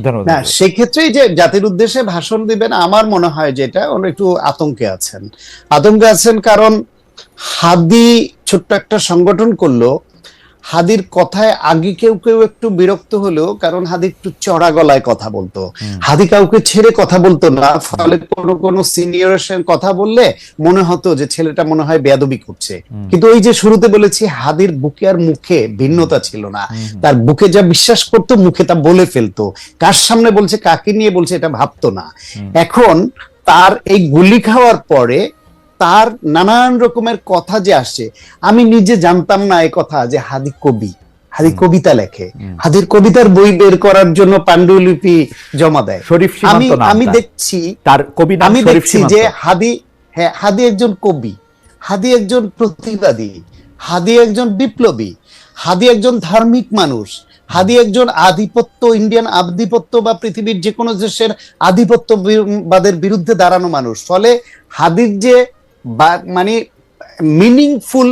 ধন্যবাদ। না, সেক্ষেত্রেই যে জাতির উদ্দেশ্যে ভাষণ দিবেন, আমার মনে হয় যে এটা ওরা একটু আতঙ্কে আছেন, কারণ হাদি ছোট্ট একটা সংগঠন করলো, হাদির কথায় আগে কেউ একটু বিরক্ত হলেও, কারণ হাদি একটু চড়া গলায় কথা বলতো, হাদি কাউকে ছেড়ে কথা বলতো না, ফলে কোনো সিনিয়রের কথা বললে মনে হতো যে ছেলেটা মনে হয় বেয়াদবি করছে। কিন্তু ওই যে শুরুতে বলেছি, হাদির বুকে আর মুখে ভিন্নতা ছিল না, তার বুকে যা বিশ্বাস করতো মুখে তা বলে ফেলতো, কার সামনে বলছে, কাকে নিয়ে বলছে এটা ভাবতো না। এখন তার এই গুলি খাওয়ার পরে তার নানান রকমের কথা যে আসছে, আমি নিজে জানতাম না এই কথা যে হাদি কবিতা লেখে, হাদির কবিতার বই বের করার জন্য পাণ্ডুলিপি জমা দেয়। আমি দেখছি যে হাদি একজন কবি, হাদি একজন প্রতিবাদী, হাদি একজন বিপ্লবী, হাদি একজন ধার্মিক মানুষ, হাদি একজন ইন্ডিয়ান আধিপত্য বা পৃথিবীর যে কোনো দেশের আধিপত্যবাদের বিরুদ্ধে দাঁড়ানো মানুষ। ফলে হাদির যে মানে মিনিংফুল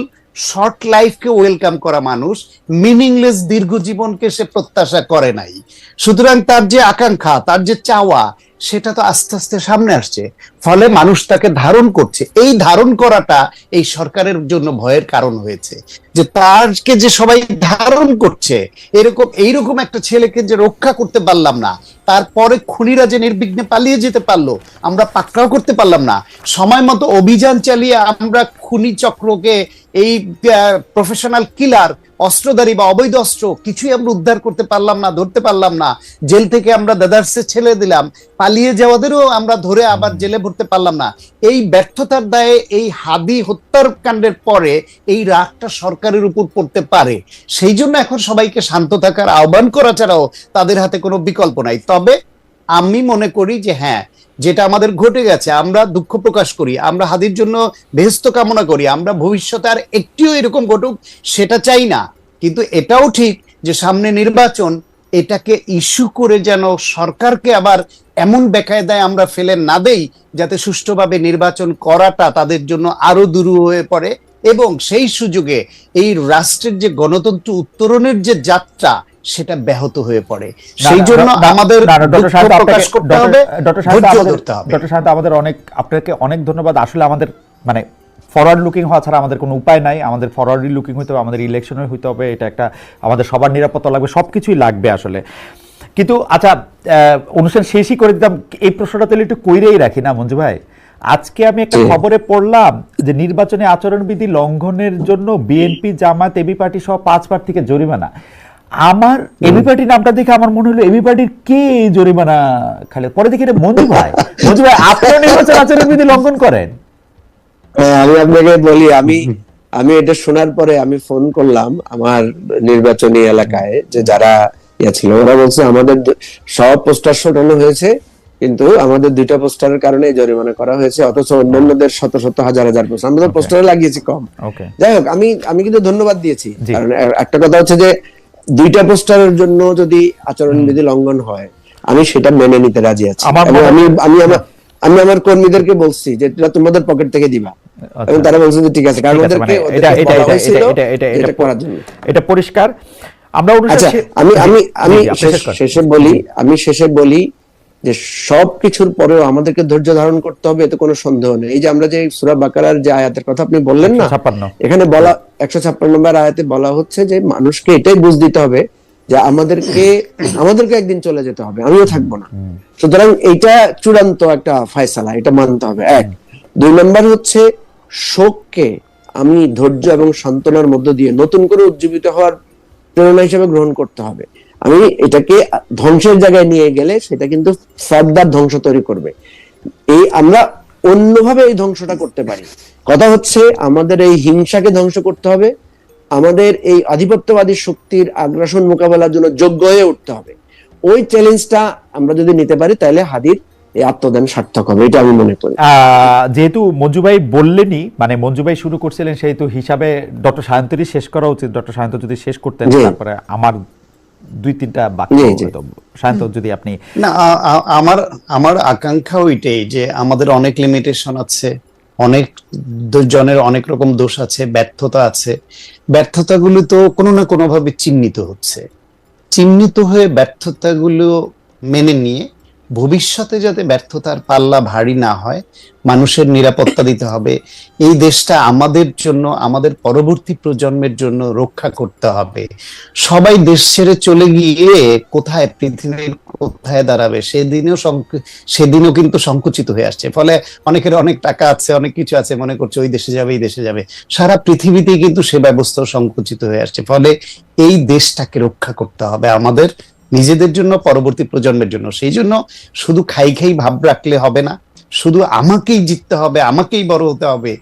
শর্ট লাইফকে ওয়েলকাম করা মানুষ, মিনিংলেস দীর্ঘ জীবনকে সে প্রত্যাশা করে নাই। সুতরাং তার যে আকাঙ্ক্ষা, তার যে চাওয়া, সেটা তো আস্তে আস্তে সামনে আসছে, ফলে মানুষ তাকে ধারণ করছে। এই ধারণ করাটা এই সরকারের জন্য ভয়ের কারণ হয়েছে, যে তারকে যে সবাই ধারণ করছে, এইরকম একটা ছেলেকে যে রক্ষা করতে পারলাম না, তারপরে খুনিরা যে নির্বিঘ্নে পালিয়ে যেতে পারলো, আমরা পাকড়াও করতে পারলাম না, সময় মতো অভিযান চালিয়ে আমরা খুনি চক্রকে, এই প্রফেশনাল কিলার, অস্ত্রধারী বা অবৈধ অস্ত্র কিছুই আমরা উদ্ধার করতে পারলাম না, ধরতে পারলাম না। জেল থেকে আমরা দাদার্সে ছেড়ে দিলাম, পালিয়ে যাওয়াদেরও আমরা ধরে আবার জেলে ভরতে পারলাম না। এই ব্যর্থতার দায়ে এই হাদি হত্যাকাণ্ডের পরে এই রাগটা সরকারের উপর পড়তে পারে। সেই জন্য এখন সবাইকে শান্ত থাকার আহ্বান করা ছাড়াও তাদের হাতে কোনো বিকল্প নাই। তবে আমি মনে করি যে হ্যাঁ, যেটা আমাদের ঘটে গেছে, আমরা দুঃখ প্রকাশ করি, আমরা হাদির জন্য বেহেশত কামনা করি, আমরা ভবিষ্যতে আর একটিও এরকম ঘটুক সেটা চাই না। কিন্তু এটাও ঠিক যে সামনে নির্বাচন, এটাকে ইস্যু করে যেন সরকারকে আবার এমন বেকায়দায় আমরা ফেলে না দেই যাতে সুষ্ঠুভাবে নির্বাচন করাটা তাদের জন্য আরো দুরূহ হয়ে পড়ে, এবং সেই সুযোগে এই রাষ্ট্রের যে গণতন্ত্র উত্তরণের যে যাত্রা, সেটা ব্যাহত হয়ে পড়ে। সেই জন্য আমাদের দুঃখ প্রকাশ করতে হবে, ধৈর্য ধরতে হবে। ডক্টর সাহেব, আমাদের আপনাকে অনেক ধন্যবাদ। আসলে আমাদের মানে ফরওয়ার্ড লুকিং হওয়া ছাড়া আমাদের কোনো উপায় নাই। আমাদের ফরওয়ার্ড লুকিং হইতে হবে, আমাদের ইলেকশনে হইতে হবে, এটা একটা আমাদের সবার নিরাপত্তা লাগবে, সবকিছুই লাগবে আসলে। কিন্তু আচ্ছা, অনুষ্ঠান শেষই করে দিতাম, এই প্রশ্নটা তাহলে একটু কইরেই রাখি না মঞ্জু ভাই। আজকে আমি একটা খবরে পড়লাম যে নির্বাচনী আচরণবিধি লঙ্ঘনের জন্য বিএনপি, জামাত, এবি পার্টি সহ 5 প্রার্থীকে জরিমানা। আমার এবি পার্টি নামটা দেখে আমার মনে হলো এবি পার্টির কে এই জরিমানা খালে, পরে দেখি এটা মঞ্জু ভাই। মঞ্জু ভাই, আপনারা নির্বাচন আচরণবিধি লঙ্ঘন করেন? আমি আপনাকে বলি, আমি এটা শোনার পরে আমি ফোন করলাম আমার নির্বাচনী এলাকায়, যে যারা ছিল, ওরা বলছে আমাদের সব পোস্টার সরানো হয়েছে, কিন্তু আমাদের 2টা পোস্টারের কারণে জরিমানা করা হয়েছে, অথচ অন্যান্যদের শত শত হাজার হাজার পোস্টার আমাদের পোস্টারে লাগিয়েছি কম। যাই হোক, আমি কিন্তু ধন্যবাদ দিয়েছি, কারণ একটা কথা হচ্ছে যে 2টা পোস্টারের জন্য যদি আচরণবিধি লঙ্ঘন হয়, আমি সেটা মেনে নিতে রাজি আছি। আমি আমার কর্মীদেরকে বলছি যে এটা তোমাদের পকেট থেকে দিবা, এবং তারা বলছে যে ঠিক আছে, কারণ ওদেরকে এটা করার জন্য। এটা পরিষ্কার। আমরা আমি শেষে বলি যে সবকিছুর পরেও আমাদেরকে ধৈর্য ধারণ করতে হবে, এতে কোনো সন্দেহ নেই। এই যে আমরা যে সূরা বাকারার যে আয়াতের কথা আপনি বললেন না, এখানে বলা 156 নম্বর আয়াতে বলা হচ্ছে যে মানুষকে এটাই বুঝ দিতে হবে যে আমাদেরকে একদিন চলে যেতে হবে, আমিও থাকবো না। সুতরাং এইটা চূড়ান্ত একটা ফয়সালা, এটা মানতে হবে। 1 2 নম্বর হচ্ছে শোককে আমি ধৈর্য এবং সান্ত্বনার মধ্য দিয়ে নতুন করে উজ্জীবিত হওয়ার প্রেরণা হিসেবে গ্রহণ করতে হবে। আমি এটাকে ধ্বংসের জায়গায় নিয়ে গেলে সেটা কিন্তু ফার্দার ধ্বংস তৈরি করবে। আমরা অন্যভাবে এই ধ্বংসটা করতে পারি। কথা হচ্ছে আমাদের এই হিংসাকে ধ্বংস করতে হবে, আমাদের এই আধিপত্যবাদী শক্তির আগ্রাসন মোকাবেলার জন্য যোগ্য হয়ে উঠতে হবে। ওই চ্যালেঞ্জটা আমরা যদি নিতে পারি, তাহলে হাদির এই আত্মদান সার্থক হবে, এটা আমি মনে করি। যেহেতু মঞ্জু ভাই বললেনই, মানে মঞ্জু ভাই শুরু করছিলেন, সেহেতু হিসাবে ডক্টর সায়ন্তরই শেষ করা উচিত। ডক্টর সায়ন্ত যদি শেষ করতেন, তারপরে আমার 2-3টা বাক্য সায়ন্ত যদি আপনি। না, আমার আকাঙ্ক্ষা ওইটাই যে আমাদের অনেক লিমিটেশন আছে, অনেক জনের অনেক রকম দোষ আছে, ব্যর্থতা আছে। ব্যর্থতাগুলো তো কোনো না কোনো ভাবে চিহ্নিত হচ্ছে। চিহ্নিত হয়ে ব্যর্থতাগুলো মেনে নিয়ে ভবিষ্যতে যাতে ব্যর্থতার পাল্লা ভারী না হয়, মানুষের নিরাপত্তা দিতে হবে। এই দেশটা আমাদের জন্য, আমাদের পরবর্তী প্রজন্মের জন্য রক্ষা করতে হবে। সবাই দেশ ছেড়ে চলে গিয়ে কোথায়, পৃথিবীর কোথায় দাঁড়াবে, সেদিনও কিন্তু সংকুচিত হয়ে আসছে। ফলে অনেকের অনেক টাকা আছে, অনেক কিছু আছে, মনে করছে ওই দেশে যাবে, এই দেশে যাবে। সারা পৃথিবীতেই কিন্তু সে ব্যবস্থাও সংকুচিত হয়ে আসছে। ফলে এই দেশটাকে রক্ষা করতে হবে আমাদের নিজেদের জন্য, পরবর্তী প্রজন্মের জন্য। সেই জন্য শুধু খাই ভাব রাখলে হবে না, শুধু আমাকেই জিততে হবে, আমাকেই বড় হতে হবে,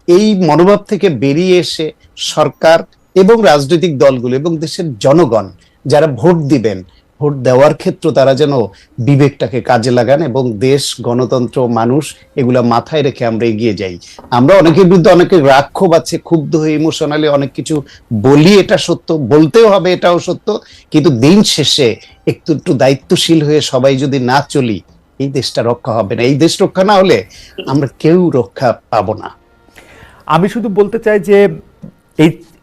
এই মনোভাব থেকে বেরিয়ে এসে সরকার এবং রাজনৈতিক দলগুলো এবং দেশের জনগণ যারা ভোট দিবেন, ভোট দেওয়ার ক্ষেত্রে তারা যেন বিবেকটাকে কাজে লাগান এবং দেশ, গণতন্ত্র, মানুষ এগুলা মাথায় রেখে আমরা এগিয়ে যাই। আমরা অনেকের বিরুদ্ধে অনেকে রাগ ক্ষোভ আছে, ক্ষুব্ধ হয়ে ইমোশনালি অনেক কিছু বলি, এটা সত্য, বলতেও হবে, এটাও সত্য। কিন্তু দিন শেষে একটু দায়িত্বশীল হয়ে সবাই যদি না চলি, এই দেশটা রক্ষা হবে না। এই দেশ রক্ষা না হলে আমরা কেউ রক্ষা পাবো না। আমি শুধু বলতে চাই যে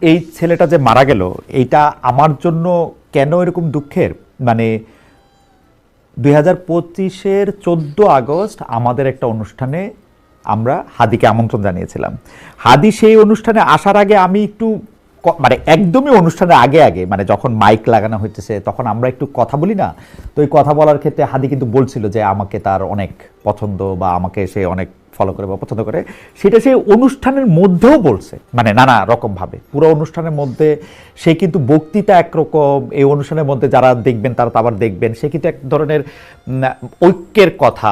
এই ছেলেটা যে মারা গেল, এইটা আমার জন্য কেন এরকম দুঃখের, মানে 2025-এর 14 আগস্ট আমাদের একটা অনুষ্ঠানে আমরা হাদিকে আমন্ত্রণ জানিয়েছিলাম। হাদি সেই অনুষ্ঠানে আসার আগে আমি একটু মানে একদমই অনুষ্ঠানের আগে মানে যখন মাইক লাগানো হইতেছে তখন আমরা একটু কথা বলি না, তো এই কথা বলার ক্ষেত্রে হাদি কিন্তু বলছিল যে আমাকে তার অনেক পছন্দ বা আমাকে সে অনেক ফলো করে বা পছন্দ করে। সেটা সে অনুষ্ঠানের মধ্যেও বলছে, মানে নানা রকম ভাবে পুরো অনুষ্ঠানের মধ্যে। সে কিন্তু বক্তৃতা একরকম, এই অনুষ্ঠানের মধ্যে যারা দেখবেন তারা আবার দেখবেন, সে কিন্তু এক ধরনের ঐক্যের কথা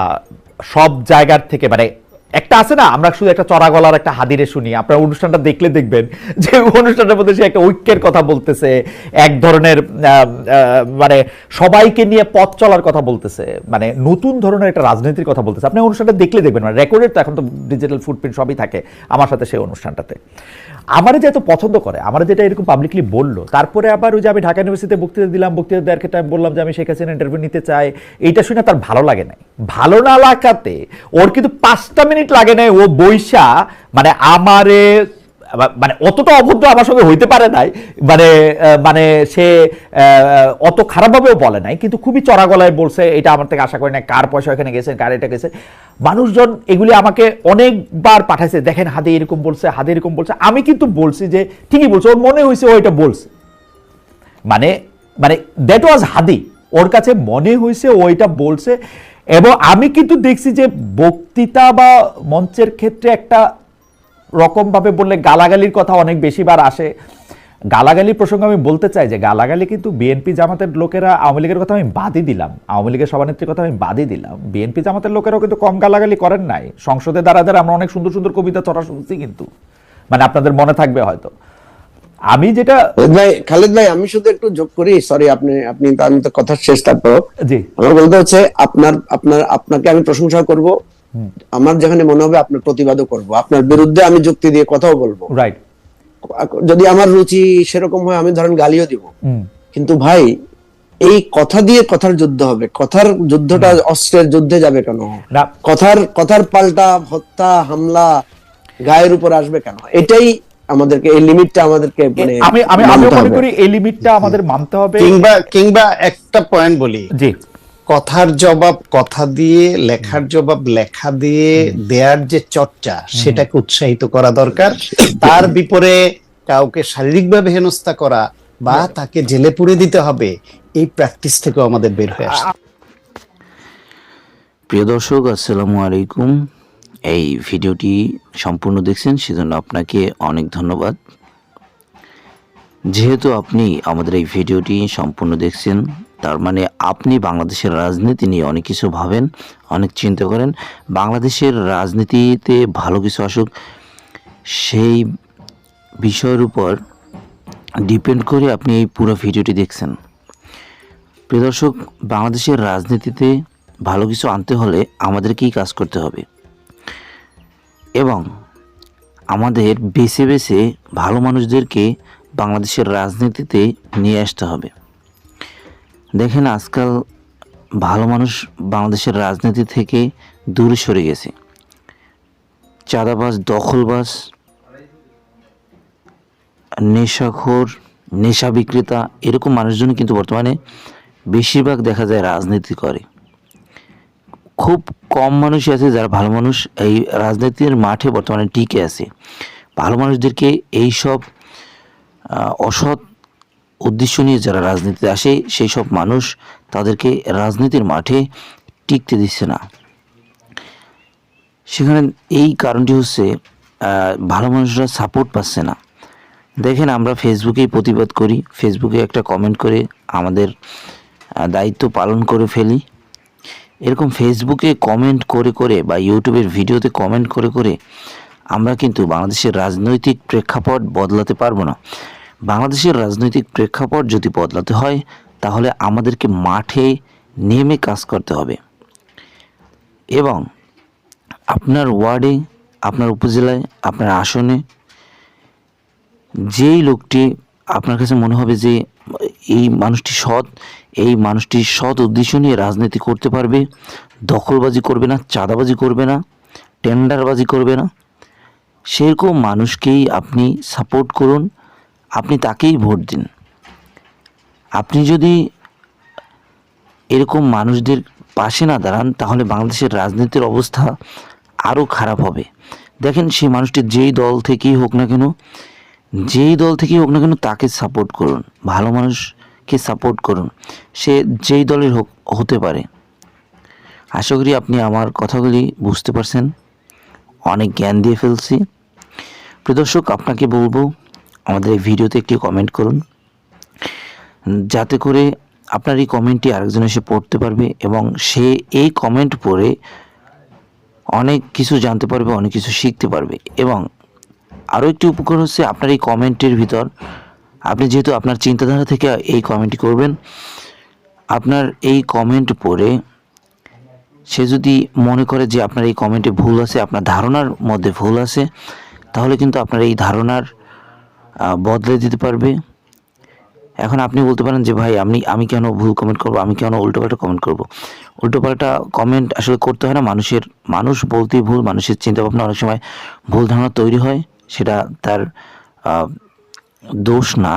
সব জায়গার থেকে, মানে একটা আছে না, আমরা শুধু একটা চড়া গলার একটা হাদিরে শুনি, আপনারা অনুষ্ঠানটা দেখলে দেখবেন যে অনুষ্ঠানের মধ্যে সে একটা ঐক্যের কথা বলতেছে, এক ধরনের মানে সবাইকে নিয়ে পথ চলার কথা বলতেছে, মানে নতুন ধরনের একটা রাজনীতির কথা বলতেছে। আপনি অনুষ্ঠানটা দেখলে দেখবেন, মানে রেকর্ডেড তো এখন তো ডিজিটাল ফুটপ্রিন্ট সবই থাকে আমার সাথে সেই অনুষ্ঠানটাতে। আমারে যে এত পছন্দ করে, আমার যেটা এরকম পাবলিকলি বললো, তারপরে আবার ওই যে আমি ঢাকা ইউনিভার্সিটিতে বক্তৃতা দিলাম, বক্তৃতা দেওয়ার ক্ষেত্রে আমি বললাম যে আমি শেখ হাসিনা ইন্টারভিউ নিতে চাই, এইটা শুনে তার ভালো লাগে নাই। ভালো না লাগাতে ওর কিন্তু 5টা মিনিট লাগে নাই, ও বইসা মানে আমারে মানে অতটা অভদ্র আমার সঙ্গে হইতে পারে নাই, মানে মানে সে অত খারাপভাবেও বলে নাই, কিন্তু খুবই চড়া গলায় বলছে, এটা আমার থেকে আশা করি না, কার পয়সা এখানে গেছে, কার এটা গেছে। মানুষজন এগুলি আমাকে অনেকবার পাঠাইছে, দেখেন হাদি এরকম বলছে, হাদি এরকম বলছে। আমি কিন্তু বলছি যে ঠিকই বলছে, ওর মনে হয়েছে ও এটা বলছে, মানে মানে দ্যাট ওয়াজ হাদি, ওর কাছে মনে হয়েছে ও এটা বলছে। এবং আমি কিন্তু দেখছি যে বক্তৃতা বা মঞ্চের ক্ষেত্রে একটা রকম ভাবে বললে গালাগালির কথা অনেক বেশিবার আসে। গালাগালি প্রসঙ্গে আমি বলতে চাই যে গালাগালি কিন্তু বিএনপি জামাতের লোকেরা, আওয়ামী লীগের কথা আমি বাদই দিলাম, আওয়ামী লীগের সভানেত্রীর কথা আমি বাদই দিলাম, বিএনপি জামাতের লোকেরাও কিন্তু কম গালাগালি করেন নাই। সংসদে দ্বারা আমরা অনেক সুন্দর সুন্দর কবিতা চড়া শুনছি, কিন্তু মানে আপনাদের মনে থাকবে হয়তো। আমি যেটা খালেদ ভাই আমি শুধু একটু যোগ করি, সরি আপনি আপনি আমি তো কথা শেষ, তারপর জি আমার বলতে হচ্ছে আপনাকে আমি প্রশংসা করব, আমার যেখানে মনে হবে আপনার প্রতিবাদও করব, আপনার বিরুদ্ধে আমি যুক্তি দিয়ে কথাও বলবো, রাইট। যদি আমার রুচি সেরকম হয় আমি ধরেন গালিও দিব, কিন্তু ভাই এই কথা দিয়ে কথার যুদ্ধ হবে, কথার যুদ্ধটা অস্ত্রের যুদ্ধে যাবে কেন? কথার পাল্টা হত্যা হামলা গায়ের উপর আসবে কেন? এটাই আমাদেরকে, এই লিমিটটা আমাদেরকে মানে আমি মনে করি এই লিমিটটা আমাদের মানতে হবে। কিংবা একটা পয়েন্ট বলি, জি, কথার জবাব কথা দিয়ে, লেখার জবাব লেখা দিয়ে দেয়ার যে চর্চা, সেটাকে উৎসাহিত করা দরকার। তার বিপরে কাউকে শারীরিকভাবে হেনস্থা করা বা তাকে জেলে পুরে দিতে হবে, এই প্র্যাকটিস থেকেও আমাদের বের হয়ে আসতে। প্রিয় দর্শক, আসসালামু আলাইকুম। এই ভিডিওটি সম্পূর্ণ দেখছেন সেজন্য আপনাকে অনেক ধন্যবাদ। যেহেতু আপনি আমাদের এই ভিডিওটি সম্পূর্ণ দেখছেন, তার মানে আপনি বাংলাদেশের রাজনীতি নিয়ে অনেক কিছু ভাবেন, অনেক চিন্তা করেন। বাংলাদেশের রাজনীতিতে ভালো কিছু আসুক সেই বিষয়ের উপর ডিপেন্ড করে আপনি এই পুরো ভিডিওটি দেখছেন। প্রিয় দর্শক, বাংলাদেশের রাজনীতিতে ভালো কিছু আনতে হলে আমাদেরকেই কাজ করতে হবে এবং আমাদের বেছে বেছে ভালো মানুষদেরকে বাংলাদেশের রাজনীতিতে নিয়ে আসতে হবে। দেখেন, আজকাল ভালো মানুষ বাংলাদেশের রাজনীতি থেকে দূরে সরে গেছে। চাঁদাবাজ, দখলবাজ, নেশাখোর, নেশা বিক্রেতা, এরকম মানুষজন কিন্তু বর্তমানে বেশিরভাগ দেখা যায় রাজনীতি করে। খুব কম মানুষই আছে যারা ভালো মানুষ এই রাজনীতির মাঠে বর্তমানে টিকে আছে। ভালো মানুষদেরকে এই সব অসৎ উদ্দেশ্য নিয়ে যারা রাজনীতিতে আসে, সেই সব মানুষ তাদেরকে রাজনীতির মাঠে টিকতে দিচ্ছে না। সেখানে এই কারণটি হচ্ছে ভালো মানুষরা সাপোর্ট পাচ্ছে না। দেখেন, আমরা ফেসবুকেই প্রতিবাদ করি, ফেসবুকে একটা কমেন্ট করে আমাদের দায়িত্ব পালন করে ফেলি। এরকম ফেসবুকে কমেন্ট করে করে বা ইউটিউবের ভিডিওতে কমেন্ট করে করে আমরা কিন্তু বাংলাদেশের রাজনৈতিক প্রেক্ষাপট বদলাতে পারবো না। বাংলাদেশের রাজনৈতিক প্রেক্ষাপট যদি বদলাতে হয় তাহলে আমাদেরকে মাঠে নেমে কাজ করতে হবে এবং আপনার ওয়ার্ডে, আপনার উপজেলায়, আপনার আসনে যেই লোকটি আপনার কাছে মনে হবে যে এই মানুষটি সৎ, এই মানুষটি সৎ উদ্দেশ্য নিয়ে রাজনীতি করতে পারবে, দখলবাজি করবে না, চাঁদাবাজি করবে না, টেন্ডারবাজি করবে না, সেরকম মানুষকেই আপনি সাপোর্ট করুন, আপনি তাকেই ভোট দিন। আপনি যদি এরকম মানুষদের পাশে না দাঁড়ান তাহলে বাংলাদেশের রাজনীতির অবস্থা আরও খারাপ হবে। দেখেন, সেই মানুষটি যেই দল থেকেই হোক না কেন, তাকে সাপোর্ট করুন, ভালো মানুষকে সাপোর্ট করুন, সে যেই দলের হোক হতে পারে। আশা করি আপনি আমার কথাগুলি বুঝতে পারছেন, অনেক জ্ঞান দিয়ে ফেলছি। প্রিয় দর্শক, আপনাকে বলবো আমাদের এই ভিডিওতে একটি কমেন্ট করুন, যাতে করে আপনার এই কমেন্টটি আরেকজন এসে পড়তে পারবে এবং সে এই কমেন্ট পড়ে অনেক কিছু জানতে পারবে, অনেক কিছু শিখতে পারবে। এবং আরও একটি উপকার হচ্ছে, আপনার এই কমেন্টের ভিতর আপনি যেহেতু আপনার চিন্তাধারা থেকে এই কমেন্টটি করবেন, আপনার এই কমেন্ট পড়ে সে যদি মনে করে যে আপনার এই কমেন্টে ভুল আছে, আপনার ধারণার মধ্যে ভুল আছে, তাহলে কিন্তু আপনার এই ধারণার বদলে দিতে পারবে। এখন আপনি বলতে পারেন যে ভাই আমি কেন ভুল কমেন্ট করব, আমি কেন উল্টোপাল্টা কমেন্ট করব। উল্টোপাল্টা কমেন্ট আসলে করতে হয় না। মানুষ বলতেই ভুল, মানুষের চিন্তাভাবনা অনেক সময় ভুল ধারণা তৈরি হয়, সেটা তার দোষ না,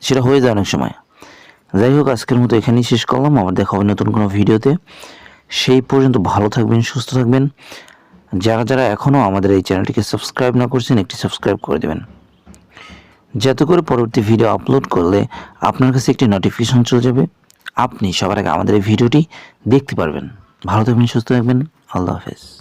সেটা হয়ে যায় অনেক সময়। যাই হোক, আজকের মতো এখানেই শেষ করলাম, আবার দেখা হবে নতুন কোনো ভিডিওতে। সেই পর্যন্ত ভালো থাকবেন, সুস্থ থাকবেন। যারা যারা এখনও আমাদের এই চ্যানেলটিকে সাবস্ক্রাইব না করছেন, একটি সাবস্ক্রাইব করে দেবেন, যাতে করে পরবর্তী ভিডিও আপলোড করলে আপনার কাছে একটি নোটিফিকেশন চলে যাবে, আপনি সবার আগে আমাদের এই ভিডিওটি দেখতে পারবেন। ভালো থাকবেন, সুস্থ থাকবেন, আল্লাহ হাফেজ।